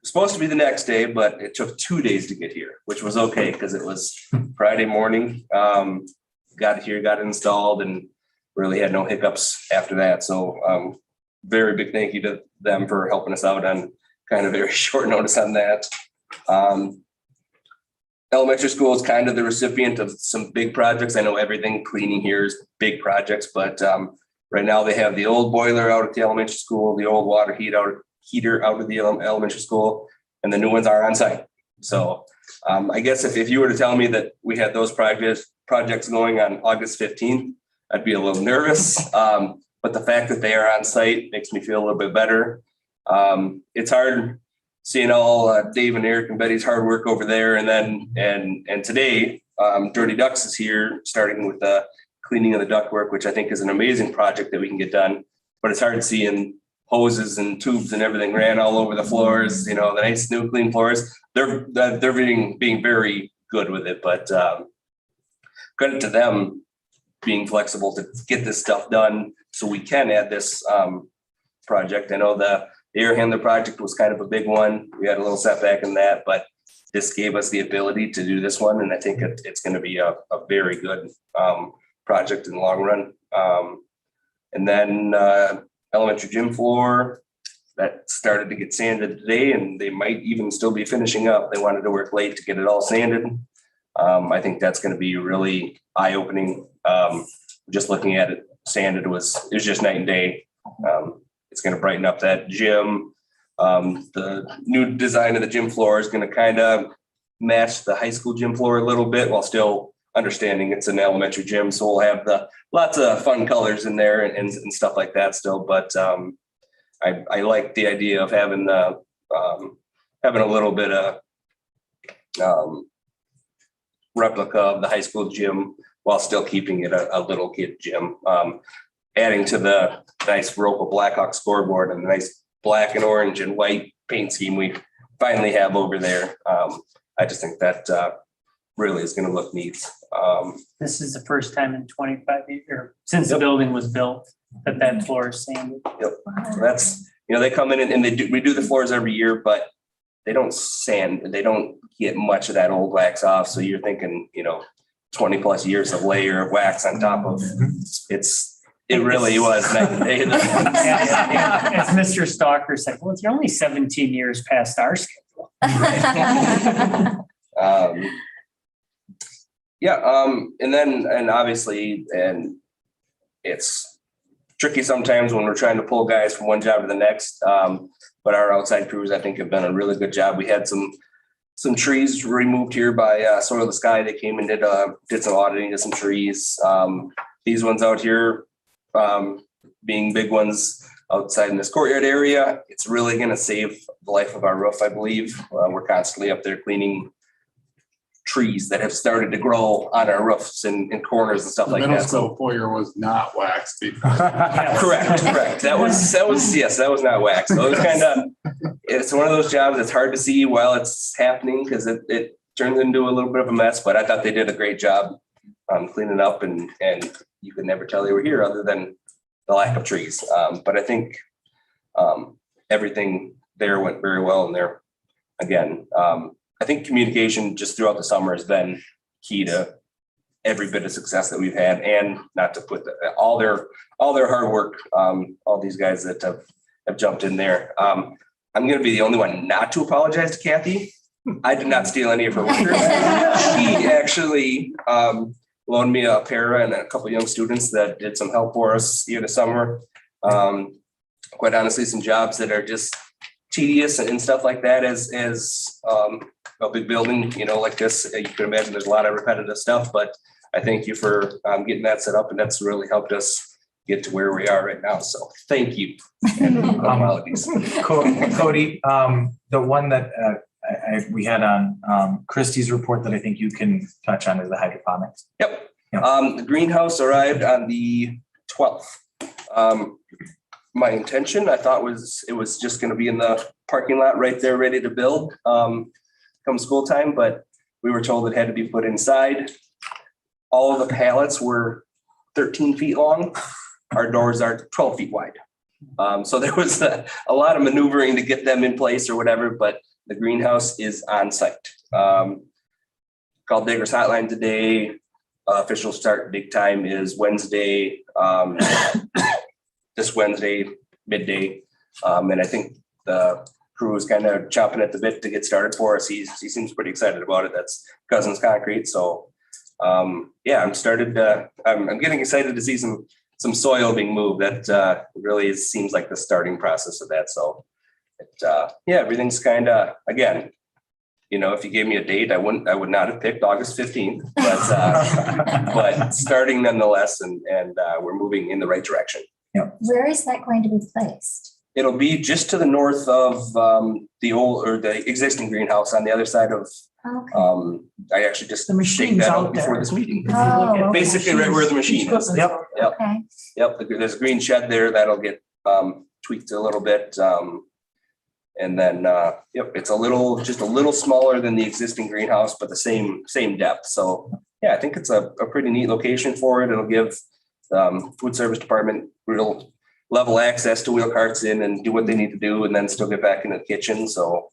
Supposed to be the next day, but it took 2 days to get here, which was okay because it was Friday morning. Got it here, got it installed, and really had no hiccups after that. So very big thank you to them for helping us out on kind of very short notice on that. Elementary school is kind of the recipient of some big projects. I know everything cleaning here is big projects, but right now they have the old boiler out at the elementary school, the old water heater out of the elementary school, and the new ones are on site. So I guess if you were to tell me that we had those projects going on August 15th, I'd be a little nervous. But the fact that they are on site makes me feel a little bit better. It's hard seeing all Dave and Eric and Betty's hard work over there. And then, and today, Dirty Ducks is here, starting with the cleaning of the ductwork, which I think is an amazing project that we can get done. But it's hard seeing hoses and tubes and everything ran all over the floors, the nice new clean floors. They're being very good with it, but credit to them being flexible to get this stuff done so we can add this project. I know the air handler project was kind of a big one. We had a little setback in that, but this gave us the ability to do this one. And I think it's going to be a very good project in the long run. And then elementary gym floor that started to get sanded today, and they might even still be finishing up. They wanted to work late to get it all sanded. I think that's going to be really eye-opening. Just looking at it, sanded was just night and day. It's going to brighten up that gym. The new design of the gym floor is going to kind of match the high school gym floor a little bit, while still understanding it's an elementary gym. So we'll have lots of fun colors in there and stuff like that still. But I like the idea of having having a little bit of replica of the high school gym while still keeping it a little kid gym. Adding to the nice Viroqua Blackhawk scoreboard and the nice black and orange and white paint scheme we finally have over there. I just think that really is going to look neat. This is the first time in 25 years, or since the building was built, that floor is sanded. Yep. So that's, they come in and we do the floors every year, but they don't sand, they don't get much of that old wax off. So you're thinking, 20 plus years of layer of wax on top of it really was night and day. As Mr. Stalker said, well, you're only 17 years past our schedule. And obviously, and it's tricky sometimes when we're trying to pull guys from one job to the next. But our outside crews, I think, have done a really good job. We had some trees removed here by Soil the Sky. They came and did some auditing of some trees. These ones out here, being big ones outside in this courtyard area, it's really going to save the life of our roof, I believe. We're constantly up there cleaning trees that have started to grow on our roofs and corners and stuff like that. Middle school foyer was not waxed. Correct. That was not waxed. So it's one of those jobs that's hard to see while it's happening because it turns into a little bit of a mess, but I thought they did a great job cleaning up and you could never tell they were here other than the lack of trees. But I think everything there went very well in there. Again, I think communication just throughout the summer has been key to every bit of success that we've had, and not to put all their hard work, all these guys that have jumped in there. I'm going to be the only one not to apologize to Kathy. I did not steal any of her workers. She actually loaned me a para and a couple of young students that did some help for us here this summer. Quite honestly, some jobs that are just tedious and stuff like that as a big building, like this. You can imagine there's a lot of repetitive stuff, but I thank you for getting that set up, and that's really helped us get to where we are right now. So thank you. And apologies. Cody, the one that we had on Christie's report that I think you can touch on is the hydroponics. Yep. The greenhouse arrived on the 12th. My intention, I thought it was just going to be in the parking lot right there, ready to build come school time, but we were told it had to be put inside. All of the pallets were 13 feet long. Our doors are 12 feet wide. So there was a lot of maneuvering to get them in place or whatever, but the greenhouse is on site. Called Digger's Hotline today. Official start dig time is Wednesday, this Wednesday, midday. And I think the crew is kind of chomping at the bit to get started for us. He seems pretty excited about it. That's Cousins Concrete. So I'm getting excited to see some soil being moved. That really seems like the starting process of that. So everything's kind of, again, if you gave me a date, I would not have picked August 15th, but starting nonetheless, and we're moving in the right direction. Where is that going to be placed? It'll be just to the north of the old or the existing greenhouse on the other side of, Okay. I actually just The staked machine's that out out before there. this meeting. Oh, okay. Basically right where the machine is. Yep, yep, Okay. yep. There's a green shed there that'll get tweaked a little bit. And then, yep, it's just a little smaller than the existing greenhouse, but the same depth. So yeah, I think it's a pretty neat location for it. It'll give food service department real level access to wheel carts in and do what they need to do and then still get back into the kitchen. So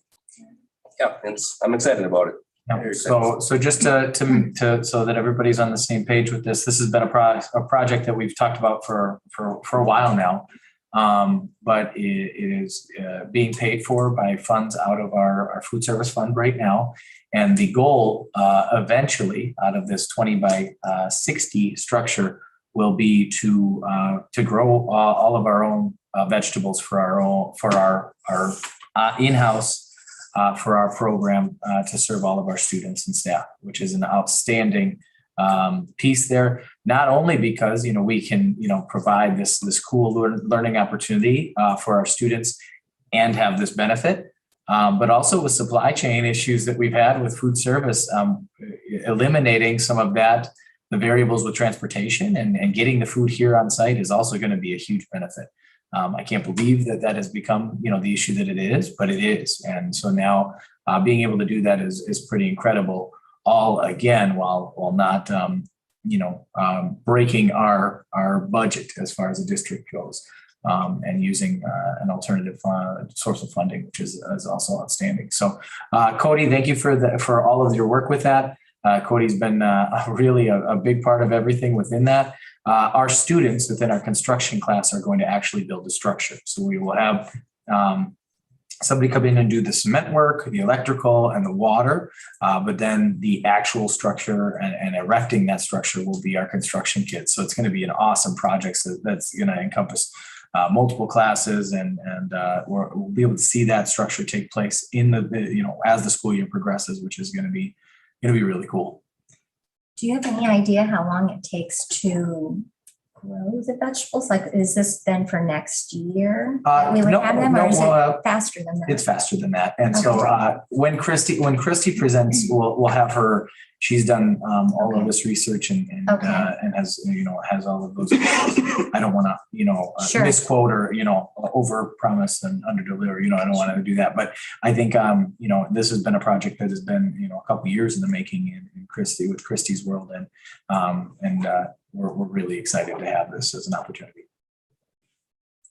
yeah, I'm excited about it. Yeah. So just to so that everybody's on the same page with this has been a project that we've talked about for a while now. But it is being paid for by funds out of our food service fund right now. And the goal eventually out of this 20 by 60 structure will be to grow all of our own vegetables for our in-house for our program to serve all of our students and staff, which is an outstanding piece there. Not only because we can provide this cool learning opportunity for our students and have this benefit, but also with supply chain issues that we've had with food service, eliminating some of that. The variables with transportation and getting the food here on site is also going to be a huge benefit. I can't believe that has become, the issue that it is, but it is. And so now being able to do that is pretty incredible. All again, while not, breaking our budget as far as the district goes, and using an alternative source of funding, which is also outstanding. So, Cody, thank you for all of your work with that. Cody's been really a big part of everything within that. Our students within our construction class are going to actually build a structure. So we will have somebody come in and do the cement work, the electrical and the water, but then the actual structure and erecting that structure will be our construction kids. So it's going to be an awesome project that's going to encompass multiple classes and we'll be able to see that structure take place in as the school year progresses, which is going to be really cool. Do you have any idea how long it takes to grow the vegetables? Like, is this then for next year? That we would have them, or is it faster than that? It's faster than that. And so when Christy presents, we'll have her. She's done all of this research and has has all of those. I don't want to misquote or over promise and under deliver. I don't want to do that. But I think this has been a project that has been a couple of years in the making in Christy's world, and we're really excited to have this as an opportunity.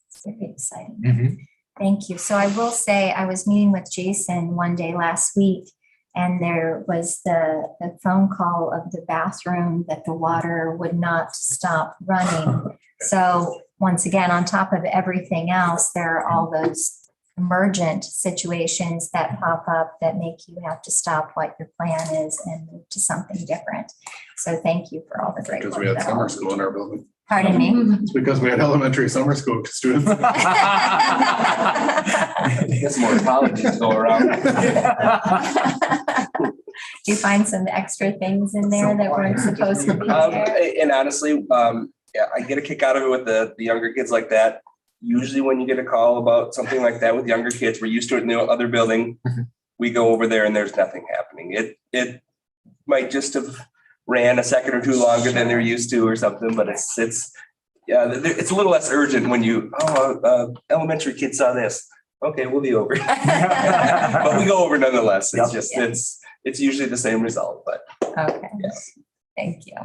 It's very exciting. Mm-hmm. Thank you. So I will say I was meeting with Jason one day last week, and there was the phone call of the bathroom that the water would not stop running. So once again, on top of everything else, there are all those emergent situations that pop up that make you have to stop what your plan is and move to something different. So thank you for all the great work. Because we had summer school in our building. Pardon me? It's because we had elementary summer school students. I guess more colleges go around. Do you find some extra things in there that weren't supposed to be there? And honestly, I get a kick out of it with the younger kids like that. Usually when you get a call about something like that with younger kids, we're used to it in the other building. We go over there and there's nothing happening. It might just have ran a second or two longer than they're used to or something, but it's a little less urgent when elementary kids saw this. Okay, we'll be over. But we go over nonetheless. It's it's usually the same result, but. Okay, Thank you.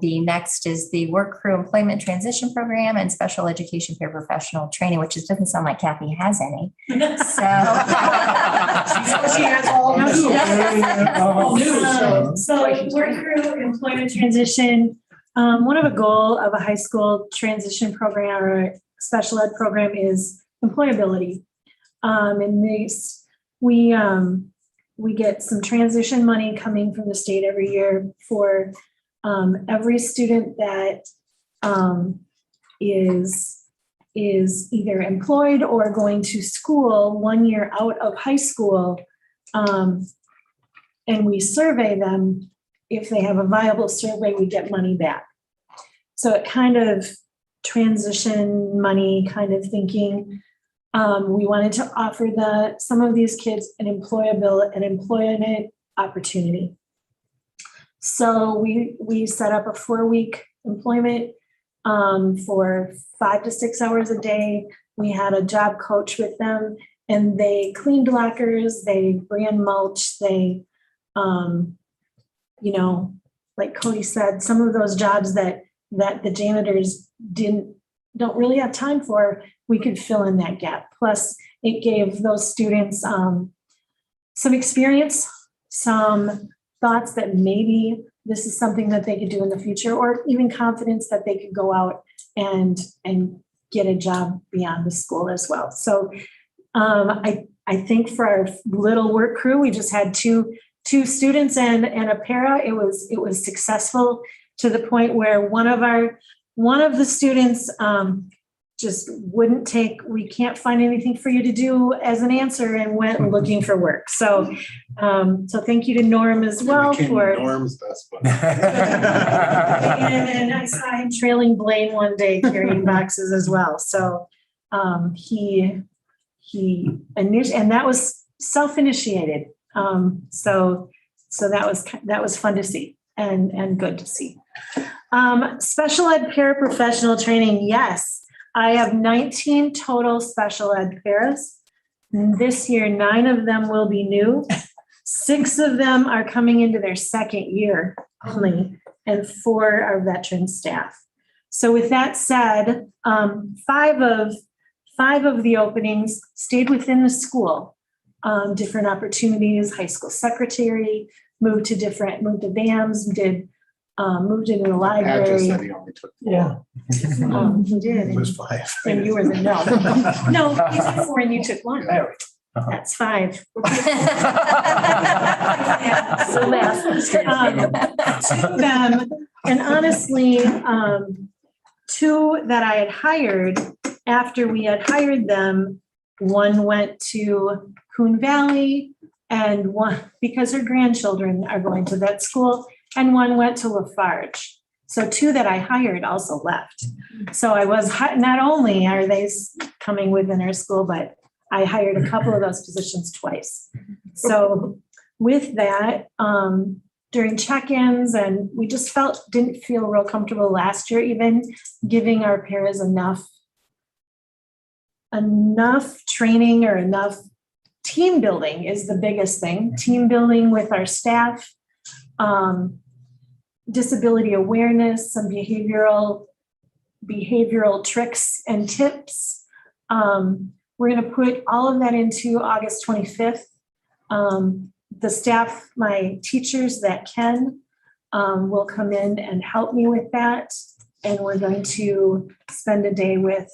The next is the Work Crew Employment Transition Program and Special Education Paraprofessional Training, which just doesn't sound like Kathy has any. So she has all new. So Work Crew Employment Transition, one of the goal of a high school transition program or special ed program is employability. And we get some transition money coming from the state every year for every student that is either employed or going to school 1 year out of high school. And we survey them. If they have a viable survey, we get money back. So it kind of transition money kind of thinking. We wanted to offer some of these kids an employment opportunity. So we set up a 4-week employment for 5 to 6 hours a day. We had a job coach with them, and they cleaned lockers, they ran mulch, they, like Cody said, some of those jobs that the janitors don't really have time for, we could fill in that gap. Plus, it gave those students some experience, some thoughts that maybe this is something that they could do in the future, or even confidence that they could go out and get a job beyond the school as well. So I think for our little work crew, we just had two students and a para. It was successful to the point where one of the students just wouldn't take, we can't find anything for you to do as an answer, and went looking for work. So thank you to Norm as well for. Norm's best buddy. And I saw him trailing Blaine one day carrying boxes as well. So he and that was self-initiated. So that was fun to see and good to see. Special ed paraprofessional training. Yes, I have 19 total special ed paras. This year, 9 of them will be new. 6 of them are coming into their 2nd year only, and 4 are veteran staff. So with that said, 5 of the openings stayed within the school. Different opportunities, high school secretary, moved to BAMS, moved into the Pat just library. said he only took 4. Yeah. He did. It was 5. And you were the no. No, you took 4 and you took 1. That's 5. So math. And honestly, 2 that I had hired, after we had hired them, one went to Coon Valley, and one, because her grandchildren are going to that school, and one went to Lafarge. So 2 that I hired also left. So I was, not only are they coming within our school, but I hired a couple of those positions twice. So with that, during check-ins, and we just didn't feel real comfortable last year, even giving our paras enough training or enough team building is the biggest thing. Team building with our staff, disability awareness, some behavioral tricks and tips. We're going to put all of that into August 25th. The staff, my teachers that can, will come in and help me with that. And we're going to spend a day with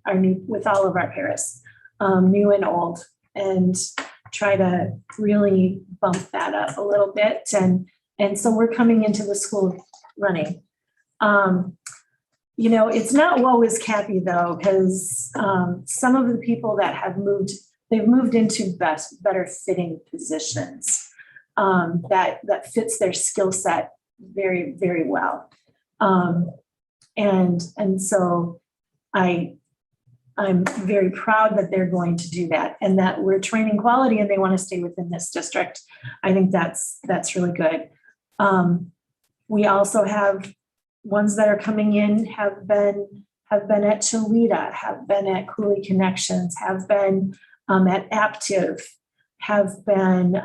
all of our paras, new and old, and try to really bump that up a little bit. And so we're coming into the school running. It's not woe is Kathy though, because some of the people that have moved, they've moved into better fitting positions that fits their skill set very, very well. And so I'm very proud that they're going to do that, and that we're training quality and they want to stay within this district. I think that's really good. We also have ones that are coming in, have been at Cholita, have been at Cooley Connections, have been at Aptiv, have been,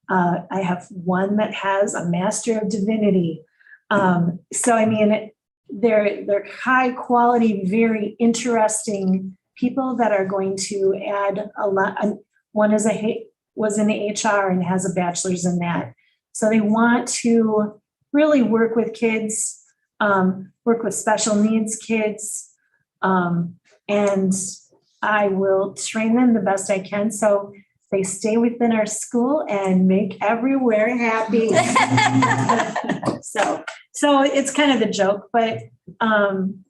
I have one that has a Master of Divinity. So I mean, they're high quality, very interesting people that are going to add a lot. One was in the HR and has a bachelor's in that. So they want to really work with kids, work with special needs kids, and I will train them the best I can so they stay within our school and make everywhere happy. So it's kind of the joke, but I'm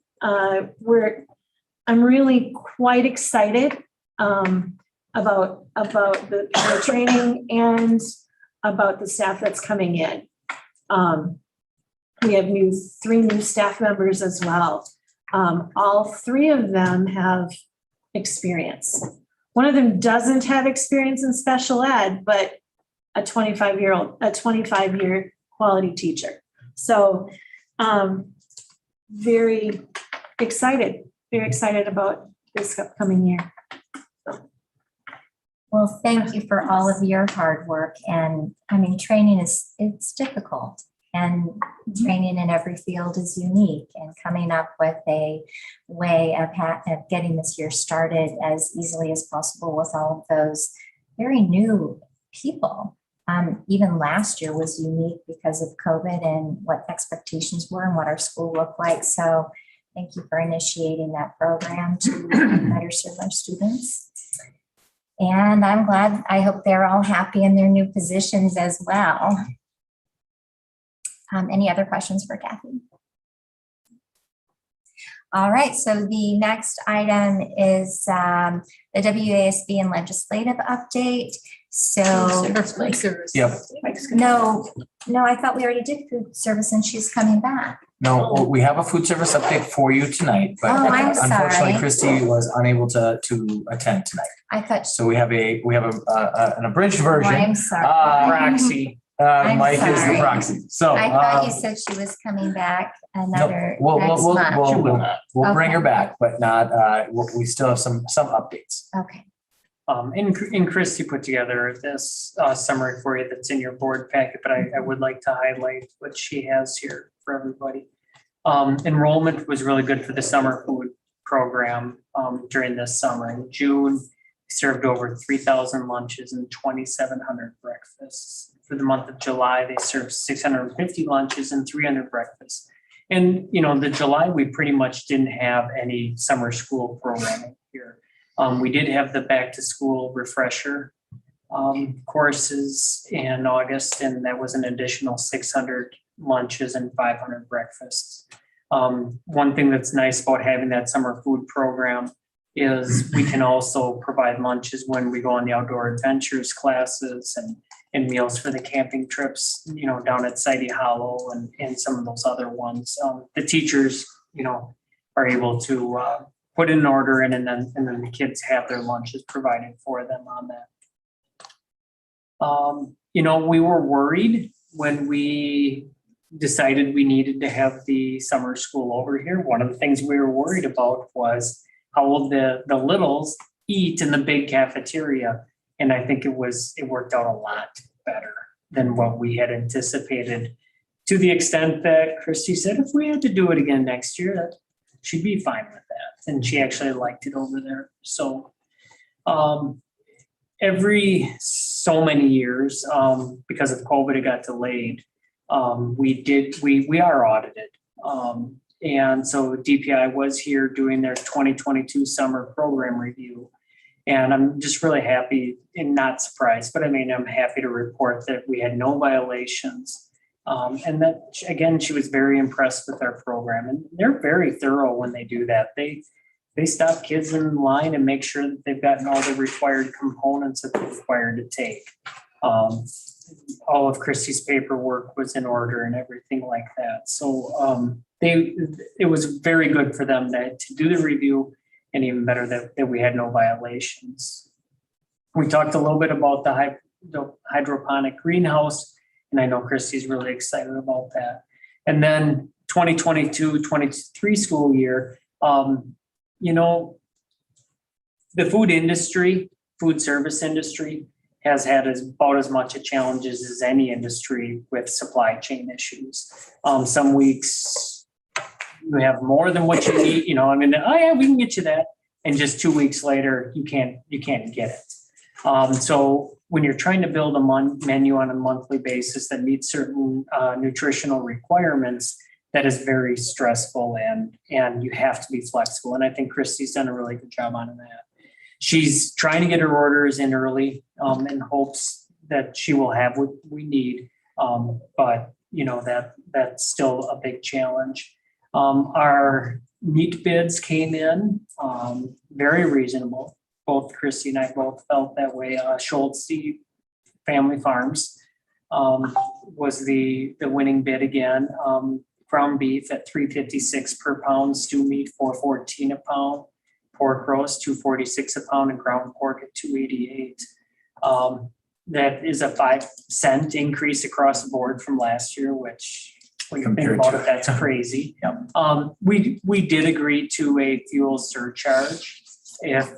really quite excited about the training and about the staff that's coming in. We have 3 new staff members as well. All three of them have experience. One of them doesn't have experience in special ed, but a 25-year quality teacher. So very excited about this upcoming year. Well, thank you for all of your hard work. And I mean, training it's difficult, and training in every field is unique, and coming up with a way of getting this year started as easily as possible with all of those very new people. Even last year was unique because of COVID and what expectations were and what our school looked like. So thank you for initiating that program to better serve our students. And I'm glad, I hope they're all happy in their new positions as well. Any other questions for Kathy? All right, so the next item is the WASB and legislative update. So, Yep. no, I thought we already did food service and she's coming back. No, we have a food service update for you tonight, but Oh, I'm unfortunately sorry. Christy was unable to attend tonight. I thought, So we have an abridged oh, version. I'm sorry. Proxy. I'm Mike is the sorry. proxy. So. I thought you said she was coming back another We'll next month. we'll bring her Okay. back, but not, we still have some updates. Okay. And Christy put together this summary for you that's in your board packet, but I would like to highlight what she has here for everybody. Enrollment was really good for the summer food program during this summer. In June, we served over 3,000 lunches and 2,700 breakfasts. For the month of July, they served 650 lunches and 300 breakfasts. And, the July, we pretty much didn't have any summer school programming here. We did have the back to school refresher courses in August, and that was an additional 600 lunches and 500 breakfasts. One thing that's nice about having that summer food program is we can also provide lunches when we go on the outdoor adventures classes and meals for the camping trips, down at Sidey Hollow and some of those other ones. The teachers, are able to put an order in, and then the kids have their lunches provided for them on that. We were worried when we decided we needed to have the summer school over here. One of the things we were worried about was how will the littles eat in the big cafeteria. And I think it worked out a lot better than what we had anticipated, to the extent that Christy said if we had to do it again next year, that she'd be fine with that. And she actually liked it over there. So every so many years, because of COVID, it got delayed. We are audited. And so DPI was here doing their 2022 summer program review. And I'm just really happy and not surprised, but I'm happy to report that we had no violations. And that, again, she was very impressed with our program, and they're very thorough when they do that. They stop kids in line and make sure that they've gotten all the required components that they're required to take. All of Christy's paperwork was in order and everything like that. So it was very good for them to do the review, and even better that we had no violations. We talked a little bit about the hydroponic greenhouse, and I know Christy's really excited about that. And then 2022-23 school year, the food service industry has had about as much challenges as any industry with supply chain issues. Some weeks you have more than what you need, oh yeah, we can get you that. And just 2 weeks later, you can't get it. So when you're trying to build a menu on a monthly basis that meets certain nutritional requirements, that is very stressful, and you have to be flexible. And I think Christy's done a really good job on that. She's trying to get her orders in early in hopes that she will have what we need. But that's still a big challenge. Our meat bids came in very reasonable. Both Christy and I both felt that way. Schultz Family Farms was the winning bid again. ground beef at $3.56 per pound, stew meat $4.14 a pound, pork roast $2.46 a pound, and ground pork at $2.88. That is a 5-cent increase across the board from last year, which when you think Compared about to- it, that's crazy. Yep. We did agree to a fuel surcharge if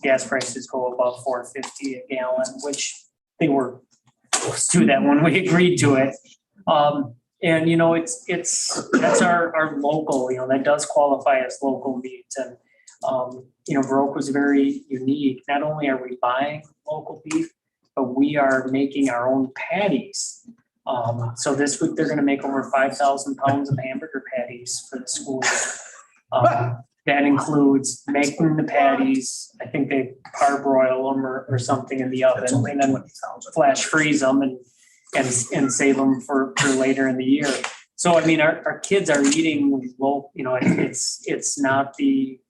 gas prices go above $4.50 a gallon, which they were close to that when we agreed to it. And, you know, that's our local, you know, that does qualify as local meat. And, you know, Viroqua was very unique. Not only are we buying local beef, but we are making our own patties. So this week, they're going to make over 5,000 pounds of hamburger patties for the school. That includes making the patties. I think they parboil them or something in the oven, and then flash freeze them and save them for later in the year. So, I mean, our kids are eating low, you know, it's not the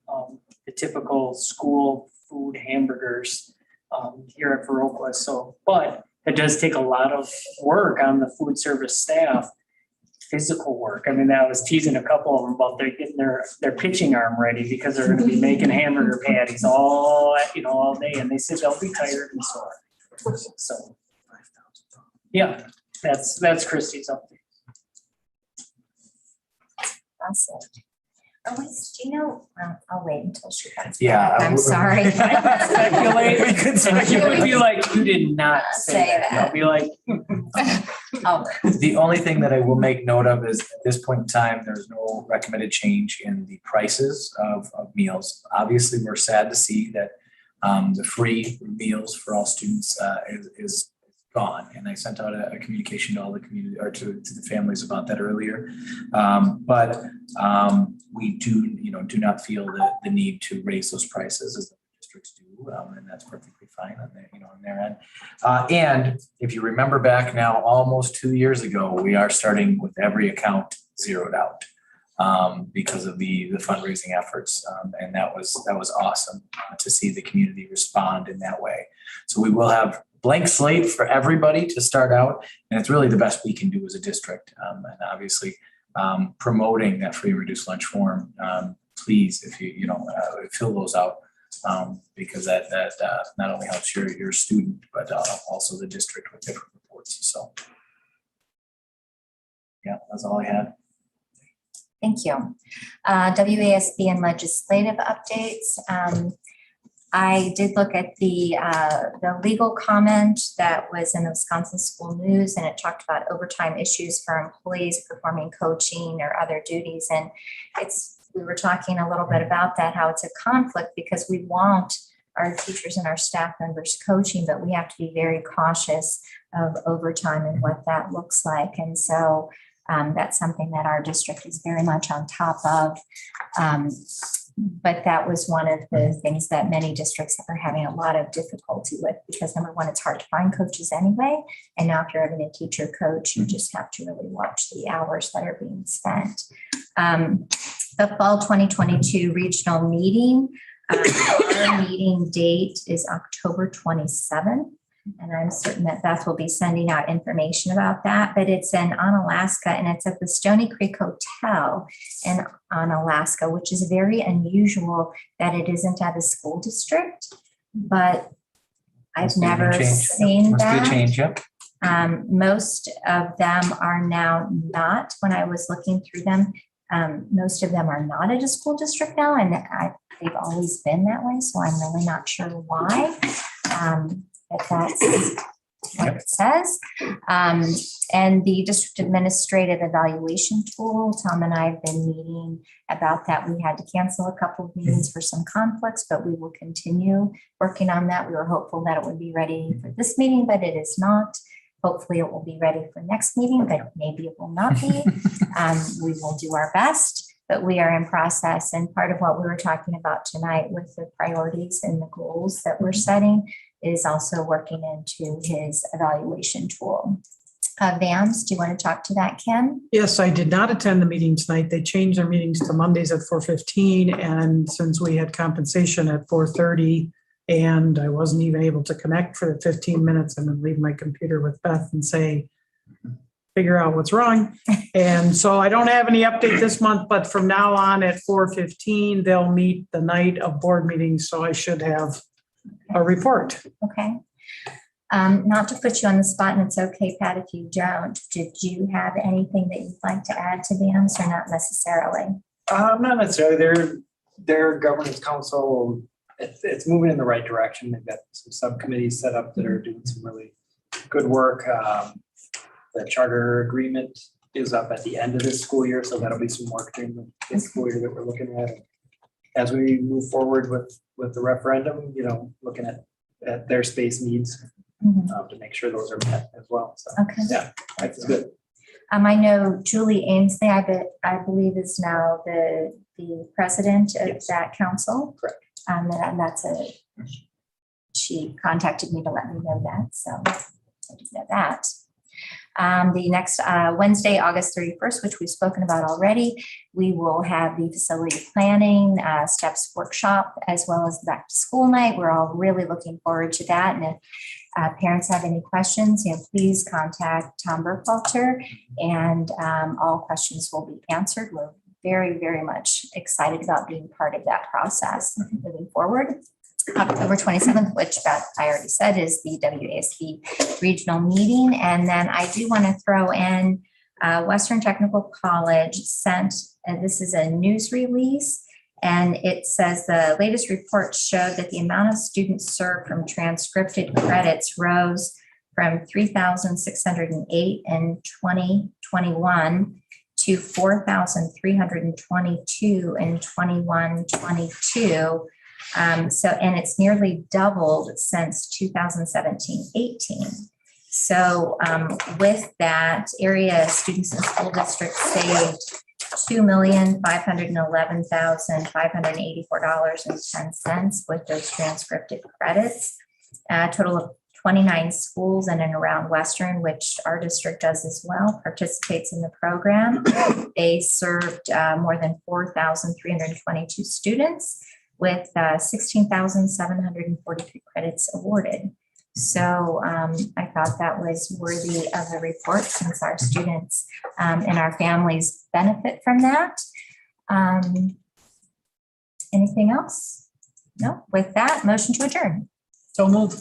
typical school food hamburgers here at Viroqua. So, but it does take a lot of work on the food service staff, physical work. I mean, I was teasing a couple of them about they're getting their pitching arm ready because they're going to be making hamburger patties all day, and they said they'll be tired and sore. So, yeah, that's Christie's update. Awesome. Oh, wait, do you know, I'll wait until she comes. Yeah. back. I'm sorry. Speculate. We could You would be like, you did not say Say that. that. I'll be like, Oh, The only thing that I will make note of is at this point in time, there's no recommended change in the prices of meals. Obviously, we're sad to see that the free meals for all students is gone. And I sent out a communication to all the community or to the families about that earlier. But we do not feel the need to raise those prices as the districts do. And that's perfectly fine on their end. And if you remember back now, almost 2 years ago, we are starting with every account zeroed out because of the fundraising efforts. And that was awesome to see the community respond in that way. So we will have blank slate for everybody to start out. And it's really the best we can do as a district. And obviously promoting that free reduced lunch form, please, if you fill those out. Because that not only helps your student, but also the district with different reports. So, yeah, that's all I had. thank you. WASB and legislative updates. I did look at the legal comment that was in the Wisconsin School News, and it talked about overtime issues for employees performing coaching or other duties. And we were talking a little bit about that, how it's a conflict because we want our teachers and our staff members coaching, but we have to be very cautious of overtime and what that looks like. And so that's something that our district is very much on top of. But that was one of the things that many districts are having a lot of difficulty with because number one, it's hard to find coaches anyway. And now if you're having a teacher coach, you just have to really watch the hours that are being spent. The fall 2022 regional meeting, our meeting date is October 27th. And I'm certain that Beth will be sending out information about that, but it's in Onalaska and it's at the Stony Creek Hotel in Onalaska, which is very unusual that it isn't at a school district, but I've never seen Must be a that. change, yep. Most of them are now not, when I was looking through them, most of them are not at a school district now, and they've always been that way, so I'm really not sure why. But that's what it says. And the district administrative evaluation tool, Tom and I have been meeting about that. We had to cancel a couple of meetings for some conflicts, but we will continue working on that. We were hopeful that it would be ready for this meeting, but it is not. Hopefully it will be ready for next meeting, but maybe it will not be. We will do our best, but we are in process. And part of what we were talking about tonight with the priorities and the goals that we're setting is also working into his evaluation tool. Vams, do you want to talk to that, Ken? Yes, I did not attend the meeting tonight. They changed their meetings to Mondays at 4:15. And since we had compensation at 4:30 and I wasn't even able to connect for the 15 minutes and then leave my computer with Beth and say, figure out what's wrong. And so I don't have any update this month, but from now on at 4:15, they'll meet the night of board meetings, so I should have a report. Okay. Not to put you on the spot, and it's okay, Pat, if you don't. Did you have anything that you'd like to add to BAMS or not necessarily? Not necessarily. Their governance council, it's moving in the right direction. They've got some subcommittees set up that are doing some really good work. The charter agreement is up at the end of this school year, so that'll be some work during the school year that we're looking at. As we move forward with the referendum, looking at their space needs to make sure those are met as well. So, Okay. yeah, that's good. I know Julie Ainsley, I believe is now the president of Yes. that council. Correct. And she contacted me to let me know that, so I didn't know that. The next Wednesday, August 31st, which we've spoken about already, we will have the facility planning steps workshop as well as the back to school night. We're all really looking forward to that. And if parents have any questions, please contact Tom Burkhalter and all questions will be answered. We're very, very much excited about being part of that process moving forward. October 27th, which Beth, I already said, is the WASB regional meeting. And then I do want to throw in Western Technical College sent, and this is a news release, and it says the latest report showed that the amount of students served from transcripted credits rose from 3,608 in 2021 to 4,322 in 21-22. And it's nearly doubled since 2017-18. So with that, area students and school districts saved $2,511,584.10 with those transcripted credits. A total of 29 schools in and around Western, which our district does as well, participates in the program. They served more than 4,322 students with 16,743 credits awarded. So I thought that was worthy of a report since our students and our families benefit from that. Anything else? No, with that, motion to adjourn. So moved.